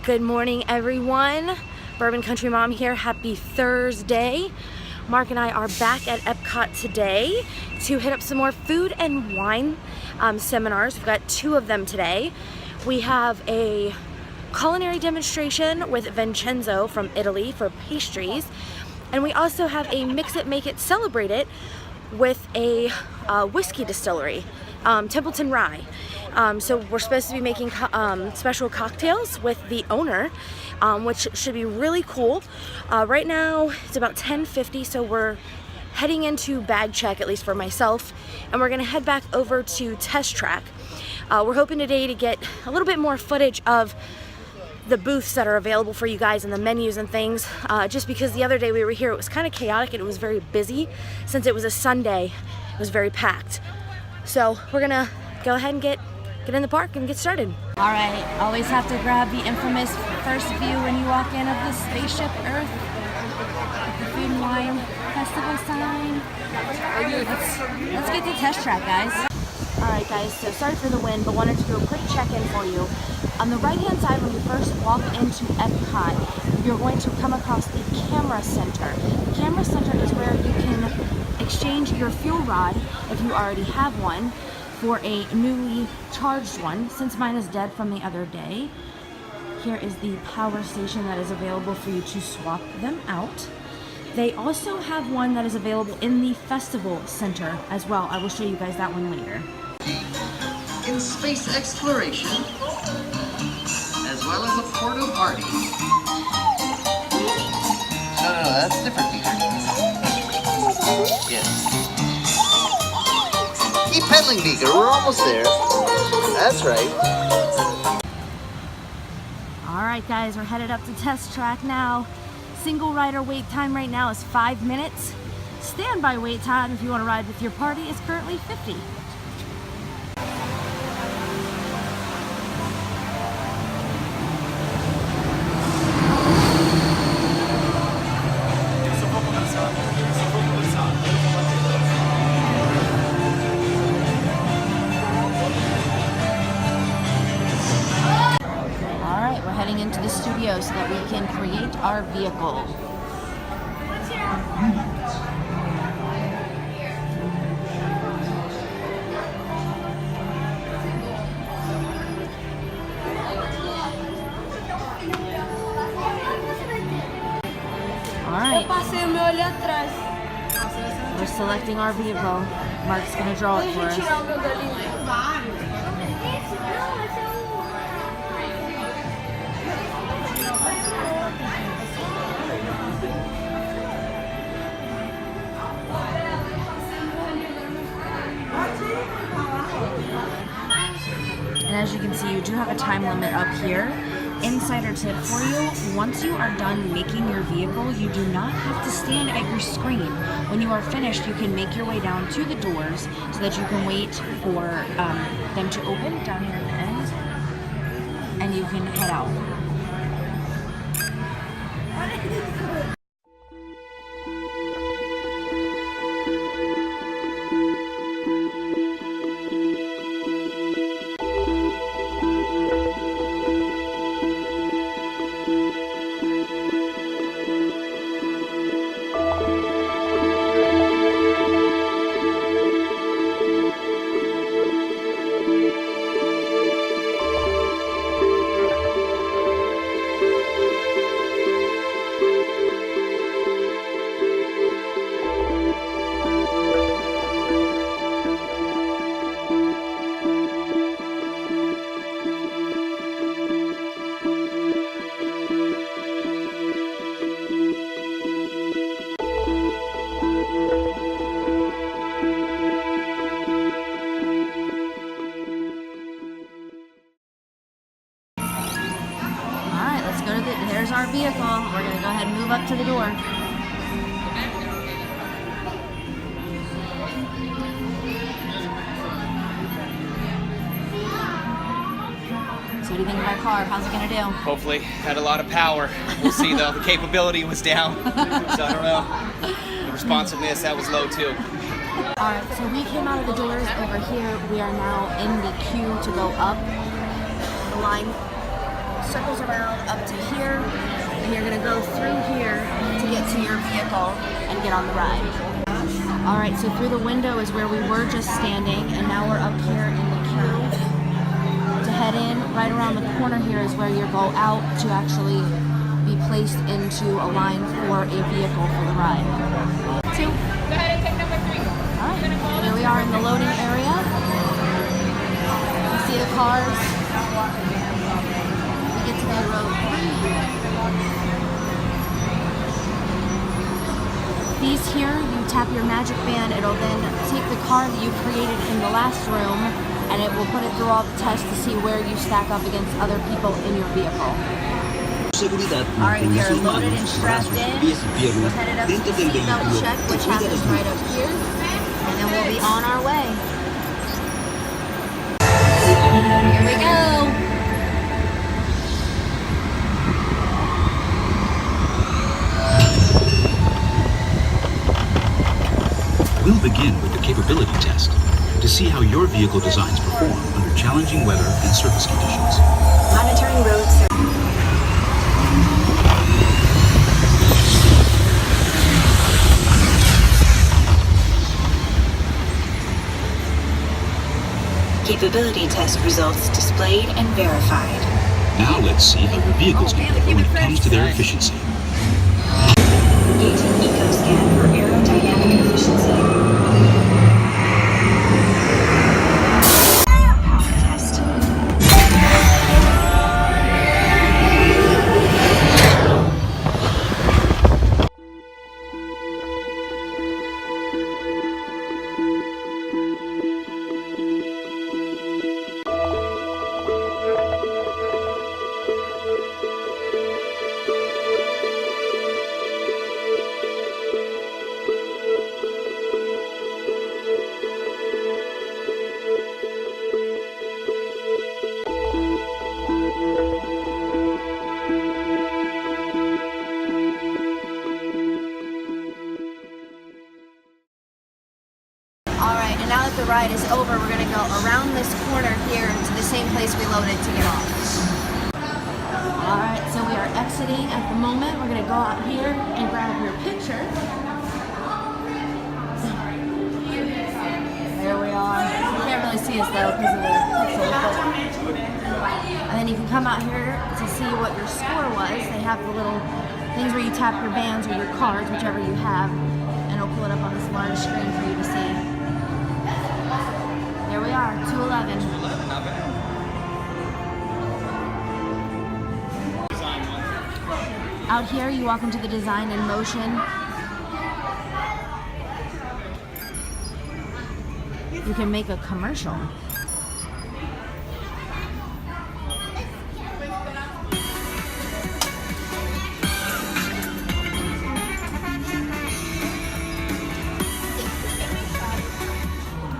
Good morning, everyone. Bourbon Country Mom here. Happy Thursday. Mark and I are back at Epcot today to hit up some more food and wine seminars. We've got 2 of them today. We have a culinary demonstration with Vincenzo from Italy for pastries, and we also have a mix it, make it, celebrate it with a whiskey distillery, Templeton Rye. So we're supposed to be making special cocktails with the owner, which should be really cool. Right now it's about 10:50, so we're heading into bag check, at least for myself, and we're gonna head back over to Test Track. We're hoping today to get a little bit more footage of the booths that are available for you guys and the menus and things, just because the other day we were here, it was kind of chaotic and it was very busy. Since it was a Sunday, it was very packed. So we're gonna go ahead and get in the park and get started. All right, always have to grab the infamous first view when you walk in of the Spaceship Earth, the Food and Wine Festival sign. Let's get to Test Track, guys. All right, guys, so sorry for the wind, but wanted to do a quick check-in for you. On the right-hand side, when you first walk into Epcot, you're going to come across the Camera Center. The Camera Center is where you can exchange your fuel rod, if you already have one, for a newly charged one, since mine is dead from the other day. Here is the power station that is available for you to swap them out. They also have one that is available in the Festival Center as well. I will show you guys that one later. In space exploration, as well as a portal party. No, that's different, Peter. Yes. Keep pedaling, Beaker. We're almost there. That's right. All right, guys, we're headed up to Test Track now. Single rider wait time right now is 5 minutes. Standby wait time, if you want to ride with your party, is currently 50. Heading into the studio so that we can create our vehicle. Alright. We're selecting our vehicle. Mark's going to draw it for us. And as you can see, you do have a time limit up here. Insider tip for you, once you are done making your vehicle, you do not have to stand at your screen. When you are finished, you can make your way down to the doors so that you can wait for them to open down here at the end, and you can head out. There's our vehicle. We're going to go ahead and move up to the door. So what do you think of my car? How's it going to do? Hopefully, had a lot of power. We'll see though. The capability was down. So I don't know. The responsiveness, that was low too. Alright, so we came out of the doors over here. We are now in the queue to go up the line. circles around up to here, and you're gonna go through here to get to your vehicle and get on the ride. All right, so through the window is where we were just standing, and now we're up here in the queue to head in. Right around the corner here is where you go out to actually be placed into a line for a vehicle for the ride. Two. Go ahead and take number 3. All right, here we are in the loading area. You see the cars. We get to be row 3. These here, you tap your magic band, it'll then take the car that you created in the last room and it will put it through all the tests to see where you stack up against other people in your vehicle. All right, we are loaded and strapped in. We're headed up to the seatbelt check, which happens right up here, and then we'll be on our way. Here we go. We'll begin with the capability test to see how your vehicle designs perform under challenging weather and surface conditions. Monitoring road surface. Capability test results displayed and verified. Now let's see how your vehicles compare when it comes to their efficiency. Engaging EcoScan for aerodynamic efficiency. Power test. Alright, and now that the ride is over, we're going to go around this corner here to the same place we loaded to get off. Alright, so we are exiting at the moment. We're going to go out here and grab your picture. There we are. You can't really see us though because of the pixels, and then you can come out here to see what your score was. They have the little things where you tap your bands or your cards, whichever you have, and it'll pull it up on this large screen for you to see. There we are, 211. 211, not bad. Out here, you walk into the design in motion. You can make a commercial.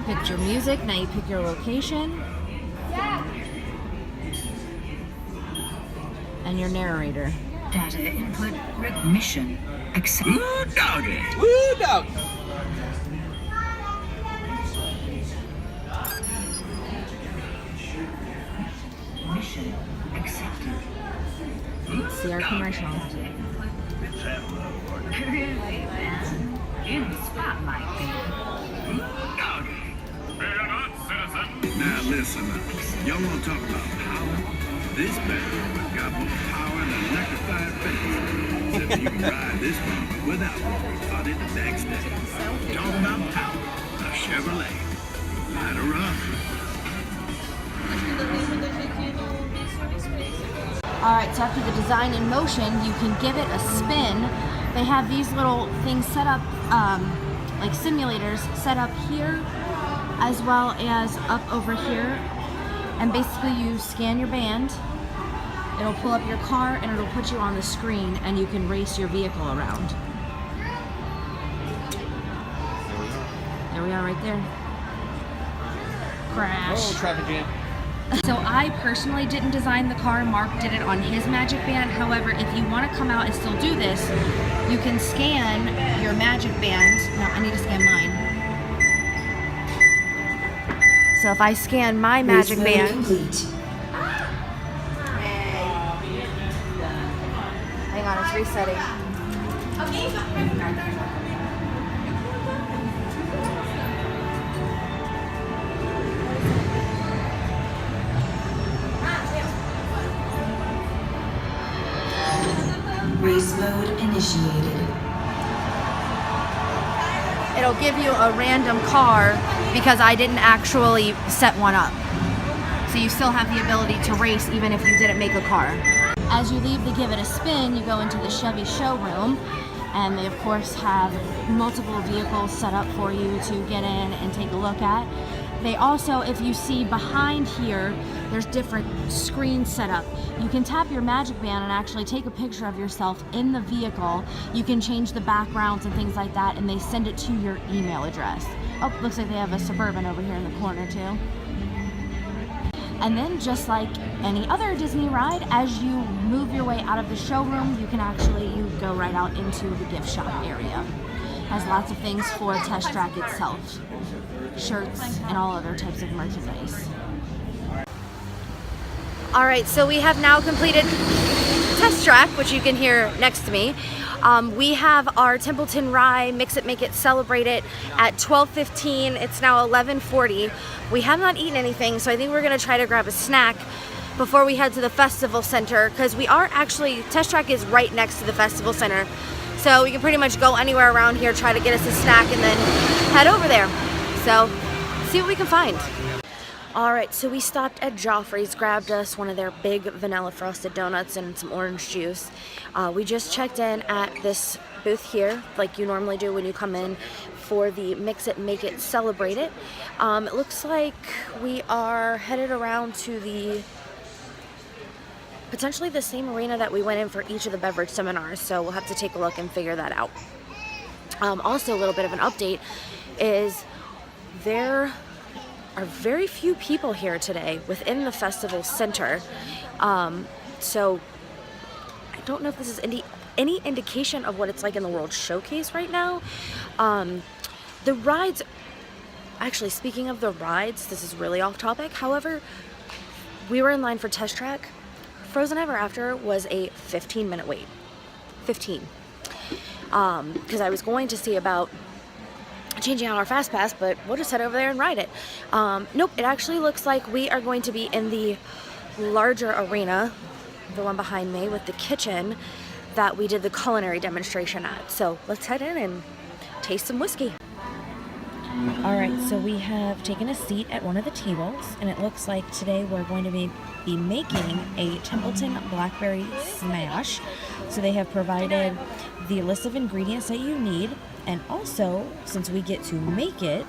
Picked your music, now you pick your location. And your narrator. Data input mission. Accept. Woo, doggy! Woo, dog! Mission accepted. See our commercial. Really, man? In the spotlight, baby. Now listen up. Y'all want to talk about power? This band got more power than an electrified fence. Except you can ride this one without being flooded the next day. Talk about power. A Chevrolet. Light her up. Alright, so after the design in motion, you can give it a spin. They have these little things set up, like simulators, set up here as well as up over here. And basically you scan your band, it'll pull up your car and it'll put you on the screen and you can race your vehicle around. There we are right there. Crash. Oh, traffic jam. So I personally didn't design the car, Mark did it on his magic band. However, if you want to come out and still do this, you can scan your magic band. No, I need to scan mine. So if I scan my magic band, it's resetting. Race mode initiated. It'll give you a random car because I didn't actually set one up. So you still have the ability to race even if you didn't make a car. As you leave to give it a spin, you go into the Chevy showroom, and they of course have multiple vehicles set up for you to get in and take a look at. They also, if you see behind here, there's different screens set up. You can tap your magic band and actually take a picture of yourself in the vehicle. You can change the backgrounds and things like that, and they send it to your email address. Oh, looks like they have a Suburban over here in the corner too. And then just like any other Disney ride, as you move your way out of the showroom, you go right out into the gift shop area. Has lots of things for Test Track itself. Shirts and all other types of merchandise. All right, so we have now completed Test Track, which you can hear next to me. We have our Templeton Rye Mix It, Make It, Celebrate It at 12:15. It's now 11:40. We have not eaten anything, so I think we're gonna try to grab a snack before we head to the Festival Center, because we are actually, Test Track is right next to the Festival Center. So we can pretty much go anywhere around here, try to get us a snack, and then head over there. So, see what we can find. All right, so we stopped at Joffrey's, grabbed us one of their big vanilla frosted donuts and some orange juice. We just checked in at this booth here, like you normally do when you come in for the Mix It, Make It, Celebrate It. It looks like we are headed around to potentially the same arena that we went in for each of the beverage seminars, so we'll have to take a look and figure that out. Also, a little bit of an update is there are very few people here today within the Festival Center. So I don't know if this is any indication of what it's like in the World Showcase right now. The rides, actually speaking of the rides, this is really off topic. However, we were in line for Test Track. Frozen Ever After was a 15-minute wait. 15. Because I was going to see about changing out our fast pass, but we'll just head over there and ride it. Nope, it actually looks like we are going to be in the larger arena, the one behind me with the kitchen that we did the culinary demonstration at. So let's head in and taste some whiskey. All right, so we have taken a seat at one of the tables, and it looks like today we're going to be making a Templeton Blackberry Smash. So they have provided the list of ingredients that you need, and also, since we get to make it,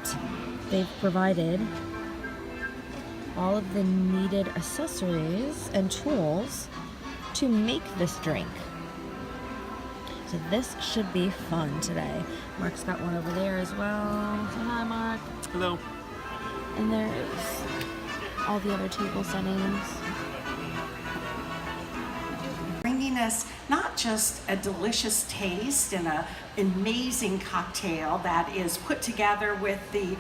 they've provided all of the needed accessories and tools to make this drink. So this should be fun today. Mark's got one over there as well. Say hi, Mark. Hello. And there's all the other table settings. Bringing us not just a delicious taste and an amazing cocktail that is put together with the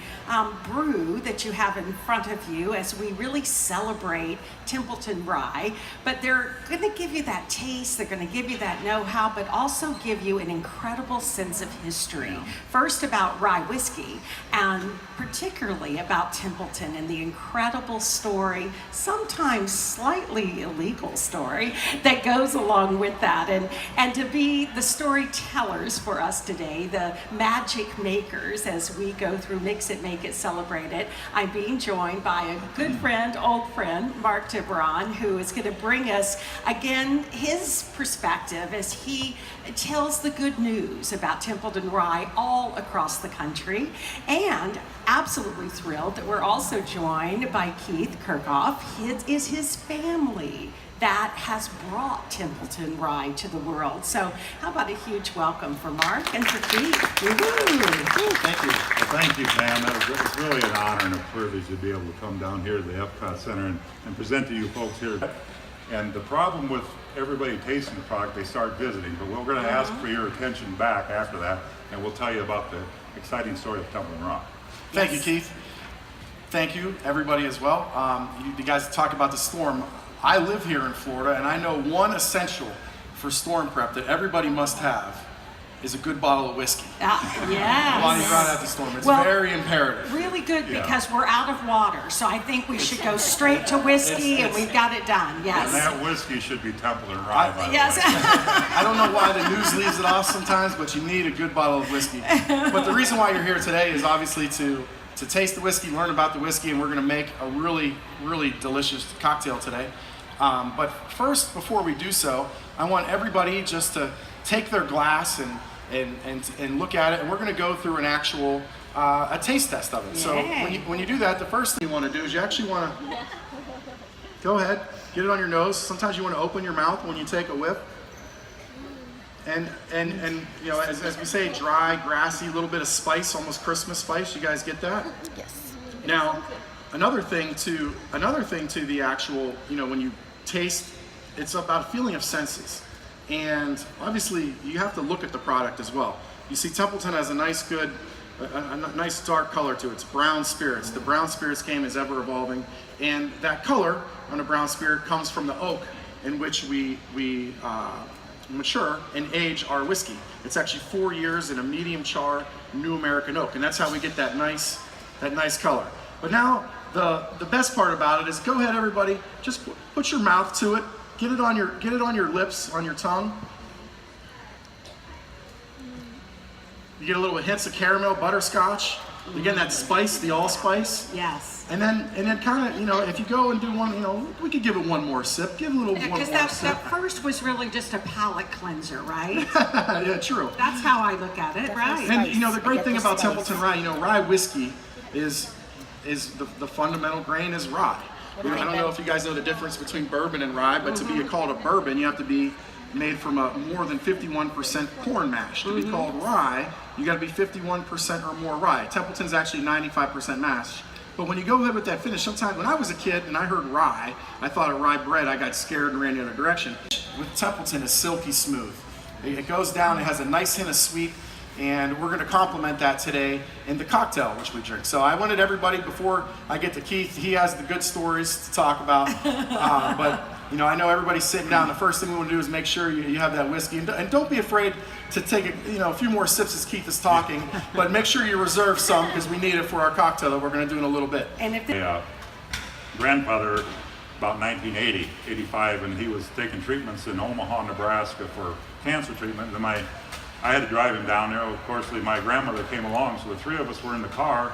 brew that you have in front of you as we really celebrate Templeton Rye, but they're going to give you that taste, they're going to give you that know-how, but also give you an incredible sense of history. First about rye whiskey, and particularly about Templeton and the incredible story, sometimes slightly illegal story, that goes along with that. And to be the storytellers for us today, the magic makers, as we go through Mix It, Make It, Celebrate It, I'm being joined by a good friend, old friend, Mark Tiburon, who is going to bring us, again, his perspective as he tells the good news about Templeton Rye all across the country. And absolutely thrilled that we're also joined by Keith Kirchhoff. It is his family that has brought Templeton Rye to the world. So how about a huge welcome for Mark and for Keith. Woo-hoo. Thank you. Thank you, Pam. It's really an honor and a privilege to be able to come down here to the Epcot Center and present to you folks here. And the problem with everybody tasting the product, they start visiting, but we're going to ask for your attention back after that, and we'll tell you about the exciting story of Templeton Rye. Thank you, Keith. Thank you, everybody as well. You guys talk about the storm. I live here in Florida, and I know one essential for for storm prep that everybody must have is a good bottle of whiskey. Yes. While you're out at the storm. It's Well, very imperative. Really good Yeah. because we're out of water, so I think we should go straight to whiskey and we've got it done. Yes. And that whiskey should be Templeton Rye, by the Yes. way. I don't know why the news leaves it off sometimes, but you need a good bottle of whiskey. But the reason why you're here today is obviously to taste the whiskey, learn about the whiskey, and we're going to make a really, really delicious cocktail today. But first, before we do so, I want everybody just to take their glass and look at it, and we're going to go through an actual a taste test of it. So when you do that, the first thing you want to do is you actually want to go ahead, get it on your nose. Sometimes you want to open your mouth when you take a whiff. And you know, as we say, dry, grassy, a little bit of spice, almost Christmas spice. You guys get that? Yes. Now, another thing to the actual, you know, when you taste, it's about a feeling of senses. And obviously, you have to look at the product as well. You see, Templeton has a nice, a nice dark color to it. It's brown spirits. The brown spirits game is ever evolving, and that color on a brown spirit comes from the oak in which we mature and age our whiskey. It's actually 4 years in a medium char New American oak, and that's how we get that nice color. But now the best part about it is, go ahead, everybody, just put your mouth to it. Get it on your lips, on your tongue. You get a little hints of caramel, butterscotch. You get that spice, the allspice. Yes. And then kind of, you know, if you go and do one, you know, we could give it one more sip. Give it a little one more Because sip. that first was really just a palate cleanser, right? Yeah, true. That's how I look at it, right? And you know, the great Get thing the about spice. Templeton Rye, you know, rye whiskey is the fundamental grain is rye. I don't know if you guys know the difference between bourbon and rye, but to be called a bourbon, you have to be made from a more than 51% corn mash. To be called rye, you got to be 51% or more rye. Templeton's actually 95% mash. But when you go ahead with that finish, sometimes when I was a kid and I heard rye, I thought of rye bread, I got scared and ran the other direction. With Templeton, it's silky smooth. It goes down, it has a nice hint of sweet, and we're going to complement that today in the cocktail which we drink. So I wanted everybody, before I get to Keith, he has the good stories to talk about, but you know, I know everybody's sitting down. The first thing we want to do is make sure you have that whiskey, and don't be afraid to take a few more sips as Keith is talking, but make sure you reserve some because we need it for our cocktail that we're going to do in a little bit. And if My grandfather, about 1980, 85, and he was taking treatments in Omaha, Nebraska for cancer treatment. And I had to drive him down there. Of course, my grandmother came along, so the three of us were in the car.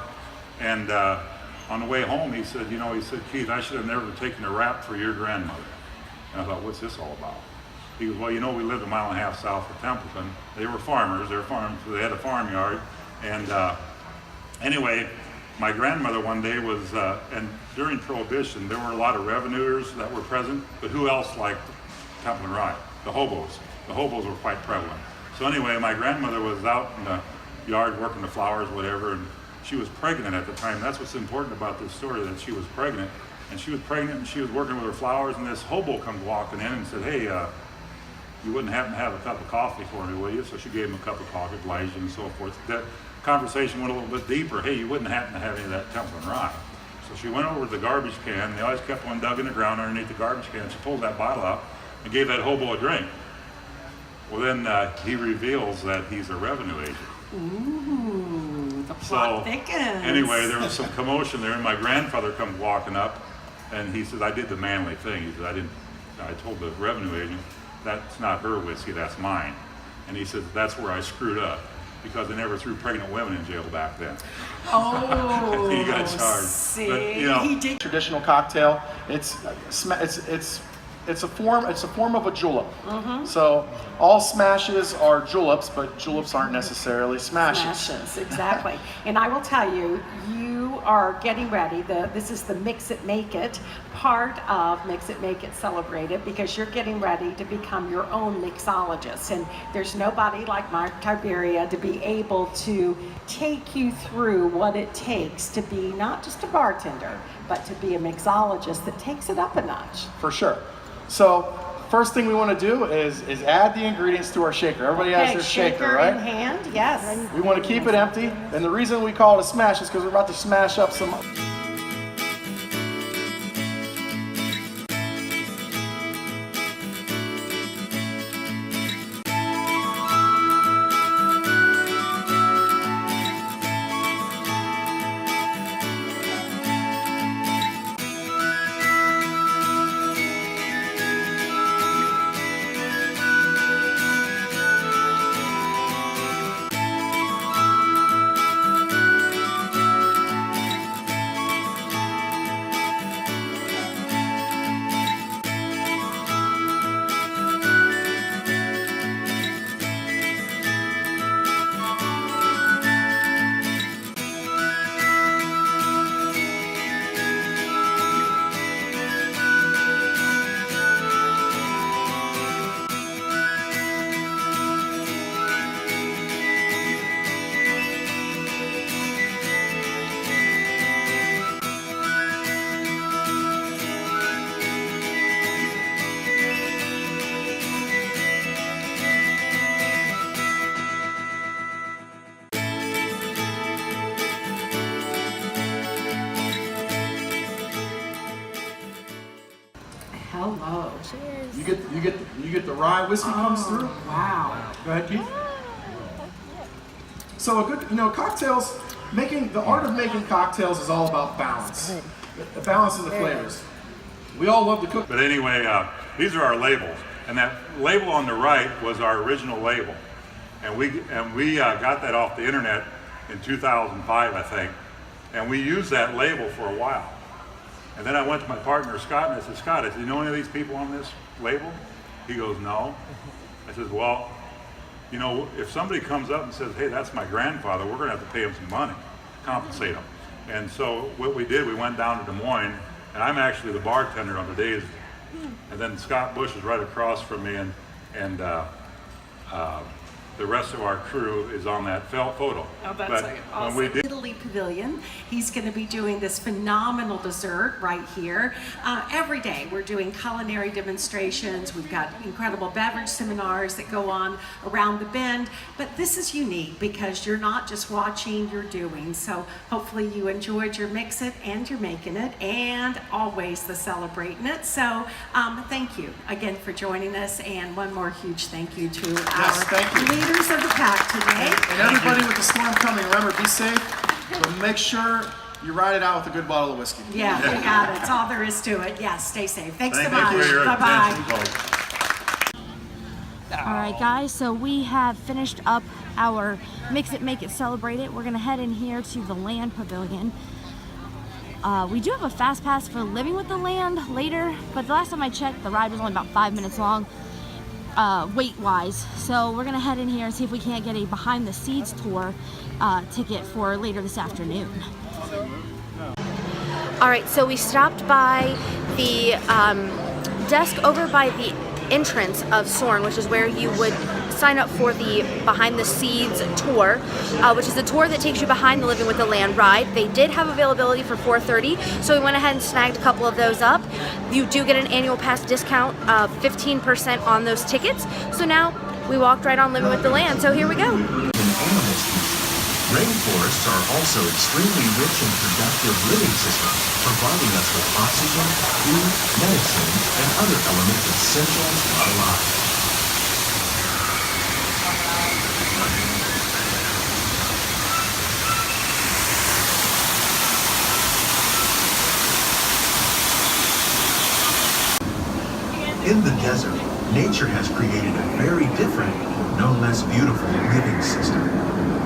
And on the way home, he said, Keith, I should have never taken a rap for your grandmother. And I thought, what's this all about? He goes, well, we lived a mile and a half south of Templeton. They were farmers. They had a farmyard. And anyway, my grandmother one day was, and during Prohibition, there were a lot of revenuers that were present, but who else liked Templeton Rye? The hobos. The hobos were quite prevalent. So anyway, my grandmother was out in the yard working the flowers, whatever, and she was pregnant at the time. That's what's important about this story, that she was pregnant. And she was pregnant and she was working with her flowers, and this hobo comes walking in and said, hey, you wouldn't happen to have a cup of coffee for me, will you? So she gave him a cup of coffee, Elijah, and so forth. That conversation went a little bit deeper. Hey, you wouldn't happen to have any of that Templeton Rye. So she went over to the garbage can. They always kept one dug in the ground underneath the garbage can. She pulled that bottle out and gave that hobo a drink. Well, then he reveals that he's a revenue agent. Ooh, the plot thickens. Anyway, there was some commotion there, and my grandfather comes walking up, and he says, I did the manly thing. He said, I told the revenue agent, that's not her whiskey, that's mine. And he said, that's where I screwed up, because they never threw pregnant women in jail back then. Oh, He got charged. See, But, he did. Traditional cocktail, it's a form of a julep. So all smashes are juleps, but juleps aren't necessarily smashes. Smashes, exactly. And I will tell you, you are getting ready. This is the Mix It, Make It part of Mix It, Make It, Celebrate It, because you're getting ready to become your own mixologist. And there's nobody like Mark Tiberia to be able to take you through what it takes to be not just a bartender, but to be a mixologist that takes it up a notch. For sure. So first thing we want to do is add the ingredients to our shaker. Everybody has their shaker, right? in hand, yes. We want to keep it empty, and the reason we call it a smash is because we're about to smash up some. you get the rye whiskey comes through. Wow. Go ahead, Keith. So a good, cocktails, the art of making cocktails is all about balance. The balance in the flavors. We all love to cook. But anyway, these are our labels, and that label on the right was our original label, and we got that off the internet in 2005, I think, and we used that label for a while. And then I went to my partner Scott, and I said, Scott, you know any of these people on this label? He goes, no. I said, well, if somebody comes up and says, hey, that's my grandfather, we're gonna have to pay him some money, compensate him. And so what we did, we went down to Des Moines, and I'm actually the bartender on the days. And then Scott Bush is right across from me, and the rest of our crew is on that photo. Oh, that's but awesome. when we did Italy Pavilion, he's going to be doing this phenomenal dessert right here. Every day we're doing culinary demonstrations. We've got incredible beverage seminars that go on around the bend. But this is unique because you're not just watching, you're doing. So hopefully you enjoyed your mix it and you're making it, and always the celebrating it. So thank you again for joining us, and one more huge thank you to our leaders of the pack today. And everybody with the storm coming, remember, be safe, but make sure you ride it out with a good bottle of whiskey. Yeah, we got it. That's all there is to it. Yes, stay safe. Thanks so Thank you much. for your Bye-bye. attention, folks. All right, guys, so we have finished up our Mix It, Make It, Celebrate It. We're gonna head in here to the Land Pavilion. We do have a fast pass for Living with the Land later, but the last time I checked, the ride was only about 5 minutes long, weight-wise. So we're gonna head in here and see if we can't get a behind the scenes tour ticket for later this afternoon. All right, so we stopped by the desk over by the entrance of Soarin', which is where you would sign up for the behind the scenes tour, which is a tour that takes you behind the Living with the Land ride. They did have availability for 4:30, so we went ahead and snagged a couple of those up. You do get an annual pass discount of 15% on those tickets. So now we walked right on Living with the Land, so here we go. Rainforests are also extremely rich and productive living systems, providing us with oxygen, food, medicine, and other elements essential to our lives. In the desert, nature has created a very different, no less beautiful living system.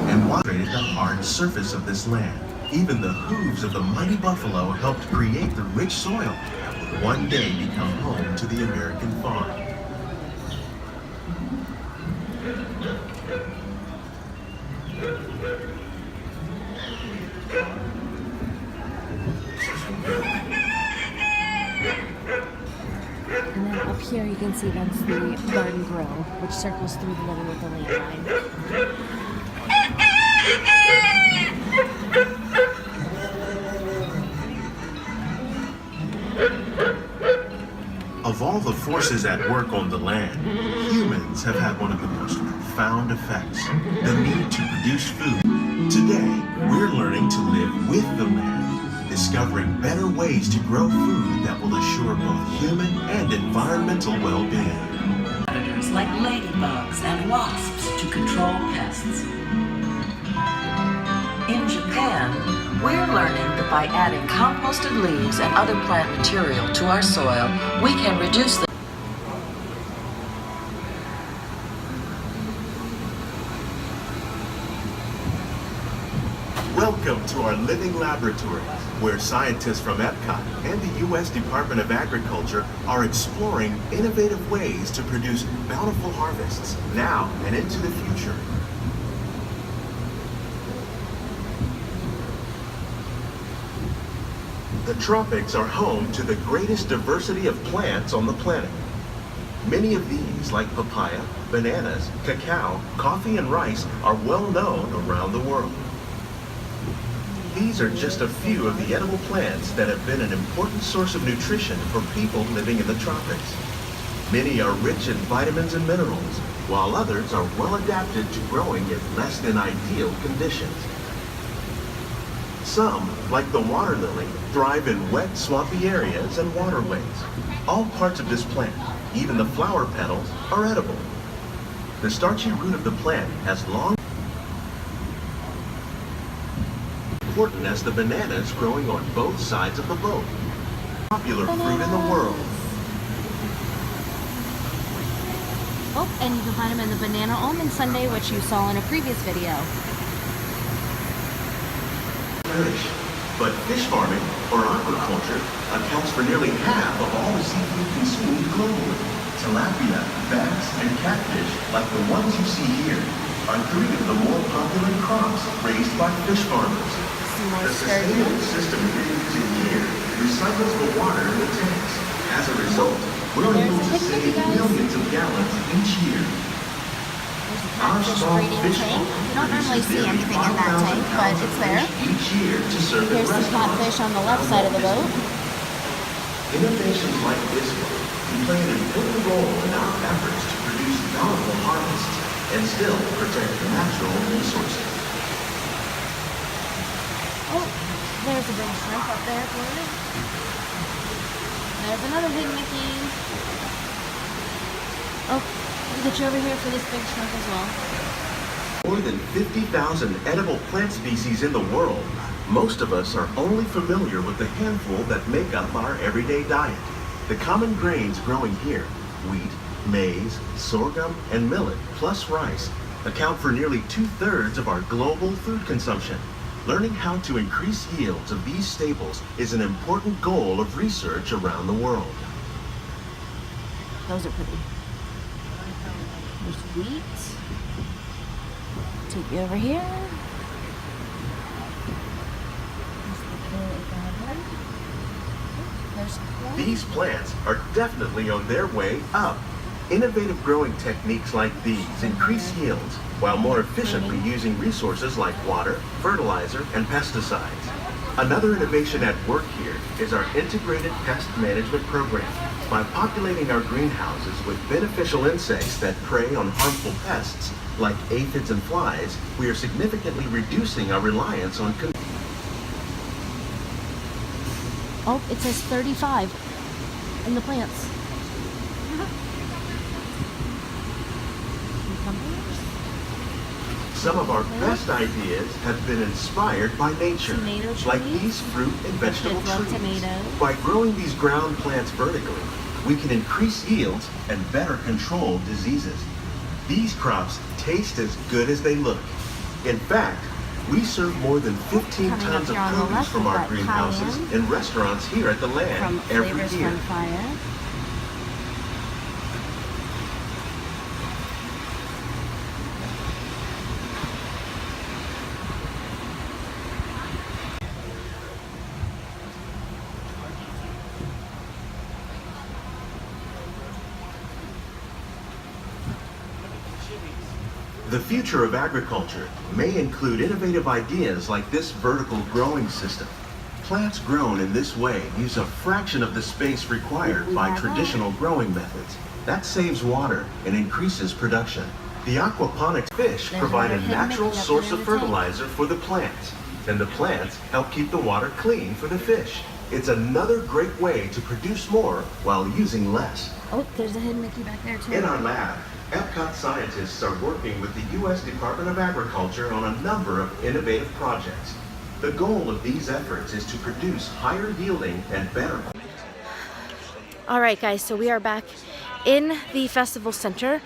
And created the hard surface of this land. Even the hooves of the mighty buffalo helped create the rich soil that would one day become home to the American farm. And then up here you can see that's the garden grill, which circles through the Living with the Land line. Of all the forces at work on the land, humans have had one of the most profound effects, the need to produce food. Today, we're learning to live with the land, discovering better ways to grow food that will assure both human and environmental well-being. Predators like ladybugs and wasps to control pests. In Japan, we're learning that by adding composted leaves and other plant material to our soil, we can reduce the Welcome to our living laboratory, where scientists from Epcot and the U.S. Department of Agriculture are exploring innovative ways to produce bountiful harvests now and into the future. The tropics are home to the greatest diversity of plants on the planet. Many of these, like papaya, bananas, cacao, coffee, and rice, are well known around the world. These are just a few of the edible plants that have been an important source of nutrition for people living in the tropics. Many are rich in vitamins and minerals, while others are well adapted to growing in less than ideal conditions. Some, like the water lily, thrive in wet, swampy areas and waterways. All parts of this plant, Even the flower petals are edible. The starchy root of the plant has long important as the bananas growing on both sides of the boat. Popular fruit in the world. Oh, and you can find them in the banana almond sundae, which you saw in a previous video. Fish. But fish farming, or aquaculture, accounts for nearly half of all the seafood consumed globally. Tilapia, bass, and catfish, like the ones you see here, are 3 of the more popular crops raised by fish farmers. The sustainable system we're using here recycles the water in the tanks. As a result, we're able to save millions of gallons each year. Our small fish tank. You don't normally see anything in that tank, but it's there. Each year to serve Here's some catfish on the left side of the boat. Innovations like this one play an important role in our efforts to produce valuable harvests and still protect natural resources. Oh, there's a big shrimp up there for you. There's another big Mickey. Oh, we'll get you over here for this big shrimp as well. More than 50,000 edible plant species in the world. Most of us are only familiar with the handful that make up our everyday diet. The common grains growing here, wheat, maize, sorghum, and millet, plus rice, account for nearly 2/3 of our global food consumption. Learning how to increase yields of these staples is an important goal of research around the world. Those are pretty. There's wheat. Take you over here. There's corn. These plants are definitely on their way up. Innovative growing techniques like these increase yields while more efficiently using resources like water, fertilizer, and pesticides. Another innovation at work here is our integrated pest management program. By populating our greenhouses with beneficial insects that prey on harmful pests like aphids and flies, we are significantly reducing our reliance on Oh, it says 35 in the plants. Some of our best ideas have been inspired by nature, like these fruit and vegetable trees. By growing these ground plants vertically, we can increase yields and better control diseases. These crops taste as good as they look. In fact, we serve more than 15 tons of produce from our greenhouses in restaurants here at the land every year. The future of agriculture may include innovative ideas like this vertical growing system. Plants grown in this way use a fraction of the space required by traditional growing methods. That saves water and increases production. The aquaponics fish provide a natural source of fertilizer for the plants, and the plants help keep the water clean for the fish. It's another great way to produce more while using less. Oh, there's a hidden Mickey back there too. In our lab, Epcot scientists are working with the U.S. Department of Agriculture on a number of innovative projects. The goal of these efforts is to produce higher yielding and better. All right, guys, so we are back in the festival center.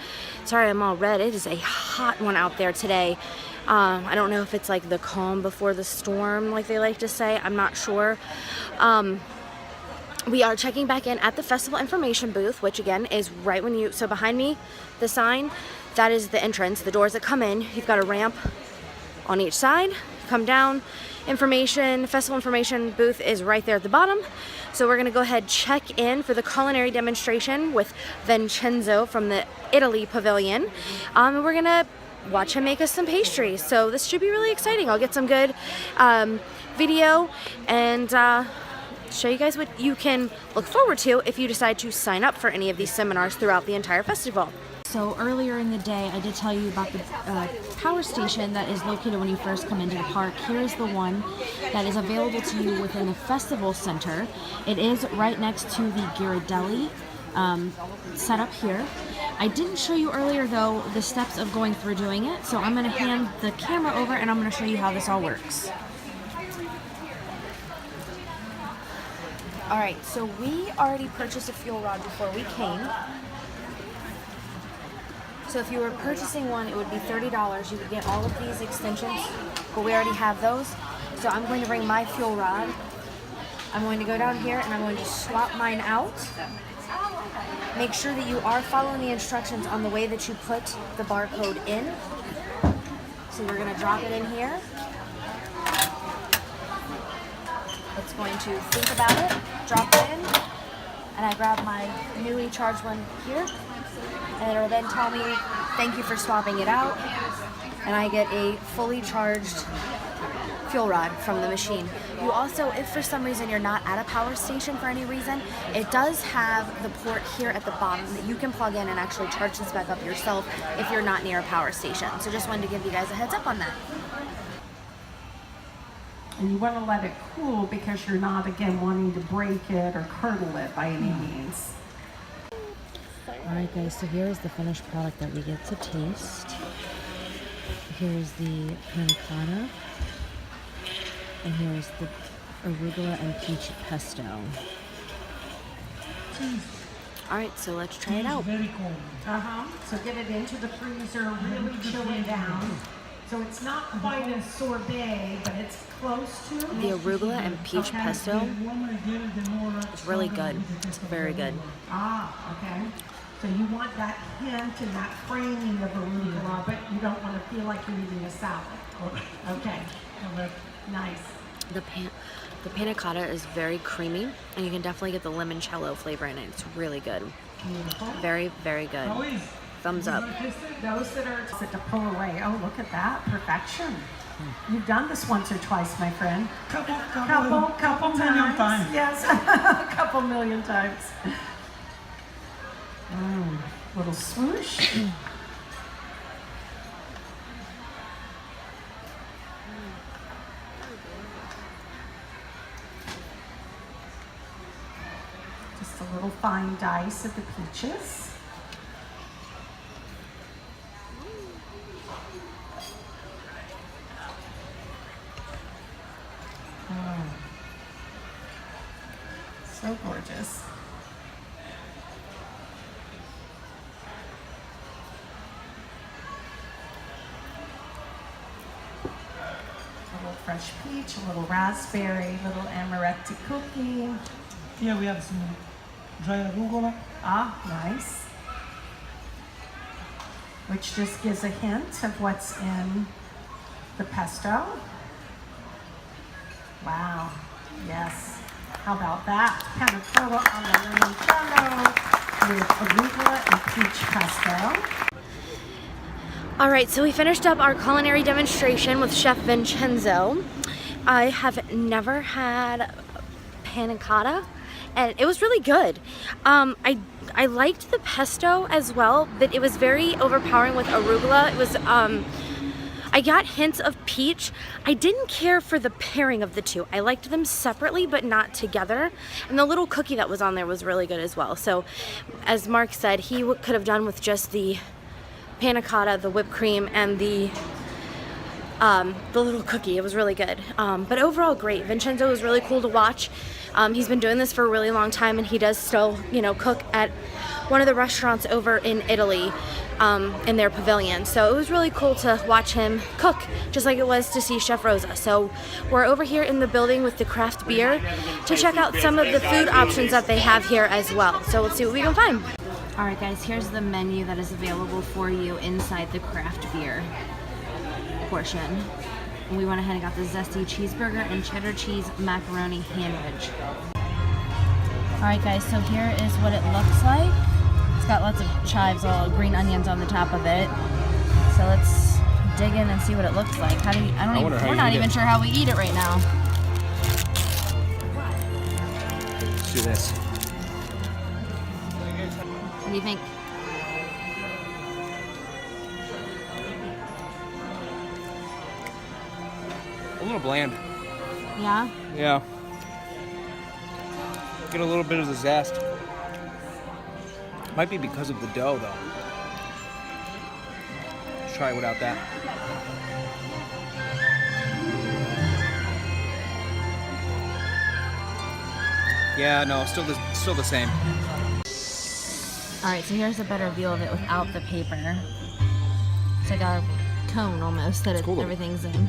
Sorry, I'm all red. It is a hot one out there today. I don't know if it's like the calm before the storm, like they like to say. I'm not sure. We are checking back in at the festival information booth, which again is right when you, so behind me, the sign, that is the entrance, the doors that come in. You've got a ramp on each side, come down, festival information booth is right there at the bottom. So we're gonna go ahead, check in for the culinary demonstration with Vincenzo from the Italy pavilion. And we're gonna watch him make us some pastries. So this should be really exciting. I'll get some good video and show you guys what you can look forward to if you decide to sign up for any of these seminars throughout the entire festival. So earlier in the day, I did tell you about the power station that is located when you first come into the park. Here is the one that is available to you within the festival center. It is right next to the Ghirardelli set up here. I didn't show you earlier though the steps of going through doing it, so I'm going to hand the camera over and I'm going to show you how this all works. Alright, so we already purchased a fuel rod before we came. So if you were purchasing one, it would be $30. You would get all of these extensions, but we already have those. So I'm going to bring my fuel rod. I'm going to go down here and I'm going to swap mine out. Make sure that you are following the instructions on the way that you put the barcode in. So we're going to drop it in here. It's going to think about it, drop it in, and I grab my newly charged one here. And it'll then tell me, thank you for swapping it out. And I get a fully charged fuel rod from the machine. You also, if for some reason you're not at a power station for any reason, it does have the port here at the bottom that you can plug in and actually charge this back up yourself if you're not near a power station. So just wanted to give you guys a heads up on that. And you want to let it cool because you're not, again, wanting to break it or curdle it by any means. Alright guys, so here is the finished product that we get to taste. Here's the panna cotta. And here's the arugula and peach pesto. Alright, so let's try it out. Very cold. So get it into the freezer, really chill it down. So it's not quite a sorbet, but it's close to. The arugula and peach pesto is really good. It's very good. Okay. So you want that hint and that framing of arugula, but you don't want to feel like you're eating a salad. Okay. Nice. The panna cotta is very creamy, and you can definitely get the limoncello flavor in it. It's really good. Beautiful. Very, very good. Thumbs up. Those that are to pull away. Oh, look at that. Perfection. You've done this once or twice, my friend. Couple million times. Yes, a couple million times. Little swoosh. Just a little fine dice of the peaches. So gorgeous. A little fresh peach, a little raspberry, little amaretti cookie. Here we have some dried arugula. Nice. Which just gives a hint of what's in the pesto. Wow. Yes. How about that? Panna cotta on the limoncello with arugula and peach pesto. Alright, so we finished up our culinary demonstration with Chef Vincenzo. I have never had panna cotta, and it was really good. I liked the pesto as well, but it was very overpowering with arugula. It was I got hints of peach. I didn't care for the pairing of the two. I liked them separately, but not together. And the little cookie that was on there was really good as well. So, as Mark said, he could have done with just the panna cotta, the whipped cream, and the little cookie. It was really good. But overall, great. Vincenzo was really cool to watch. He's been doing this for a really long time, and he does still, cook at one of the restaurants over in Italy. In their pavilion. So it was really cool to watch him cook, just like it was to see Chef Rosa. So we're over here in the building with the craft beer to check out some of the food options that they have here as well. So let's see what we can find. Alright guys, here's the menu that is available for you inside the craft beer portion. And we went ahead and got the zesty cheeseburger and cheddar cheese macaroni sandwich. Alright guys, so here is what it looks like. It's got lots of chives, all green onions on the top of it. So let's dig in and see what it looks like. We're not even sure how we eat it right now. Let's do this. What do you think? A little bland. Yeah? Yeah. Get a little bit of the zest. Might be because of the dough, though. Let's try it without that. Yeah, no, still the same. All right, so here's a better view of it without the paper. It's like a cone almost that cool. everything's in.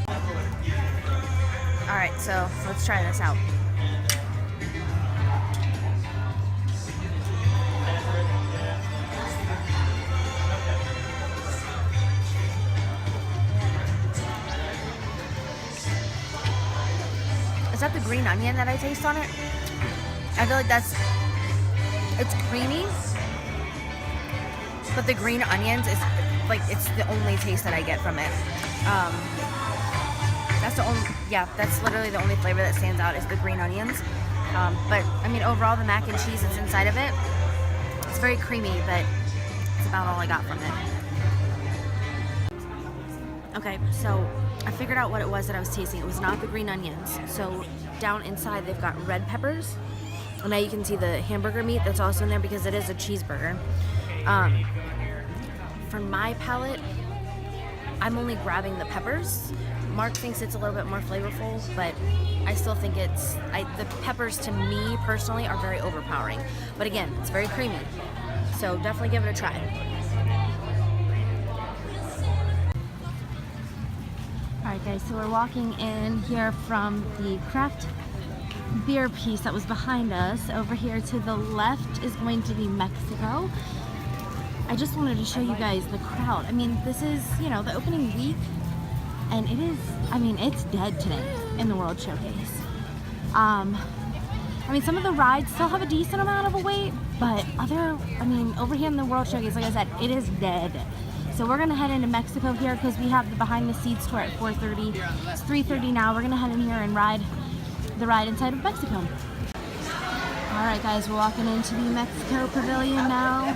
All right, so let's try this out. Is that the green onion that I taste on it? I feel like it's creamy, but the green onions is like, it's the only taste that I get from it. That's literally the only flavor that stands out is the green onions. But I mean, overall the mac and cheese that's inside of it, it's very creamy, but it's about all I got from it. Okay, so I figured out what it was that I was tasting. It was not the green onions. So down inside they've got red peppers. And now you can see the hamburger meat that's also in there because it is a cheeseburger. For my palate, I'm only grabbing the peppers. Mark thinks it's a little bit more flavorful, but I still think the peppers to me personally are very overpowering. But again, it's very creamy. So definitely give it a try. Alright guys, so we're walking in here from the craft beer piece that was behind us. Over here to the left is going to be Mexico. I just wanted to show you guys the crowd. I mean, this is, you know, the opening week, and it is, I mean, it's dead today in the World Showcase. I mean, some of the rides still have a decent amount of a wait, but over here in the World Showcase, like I said, it is dead. So we're gonna head into Mexico here because we have the behind the scenes tour at 4:30. It's 3:30 now. We're gonna head in here and ride the ride inside of Mexico. All right, guys, we're walking into the Mexico Pavilion now.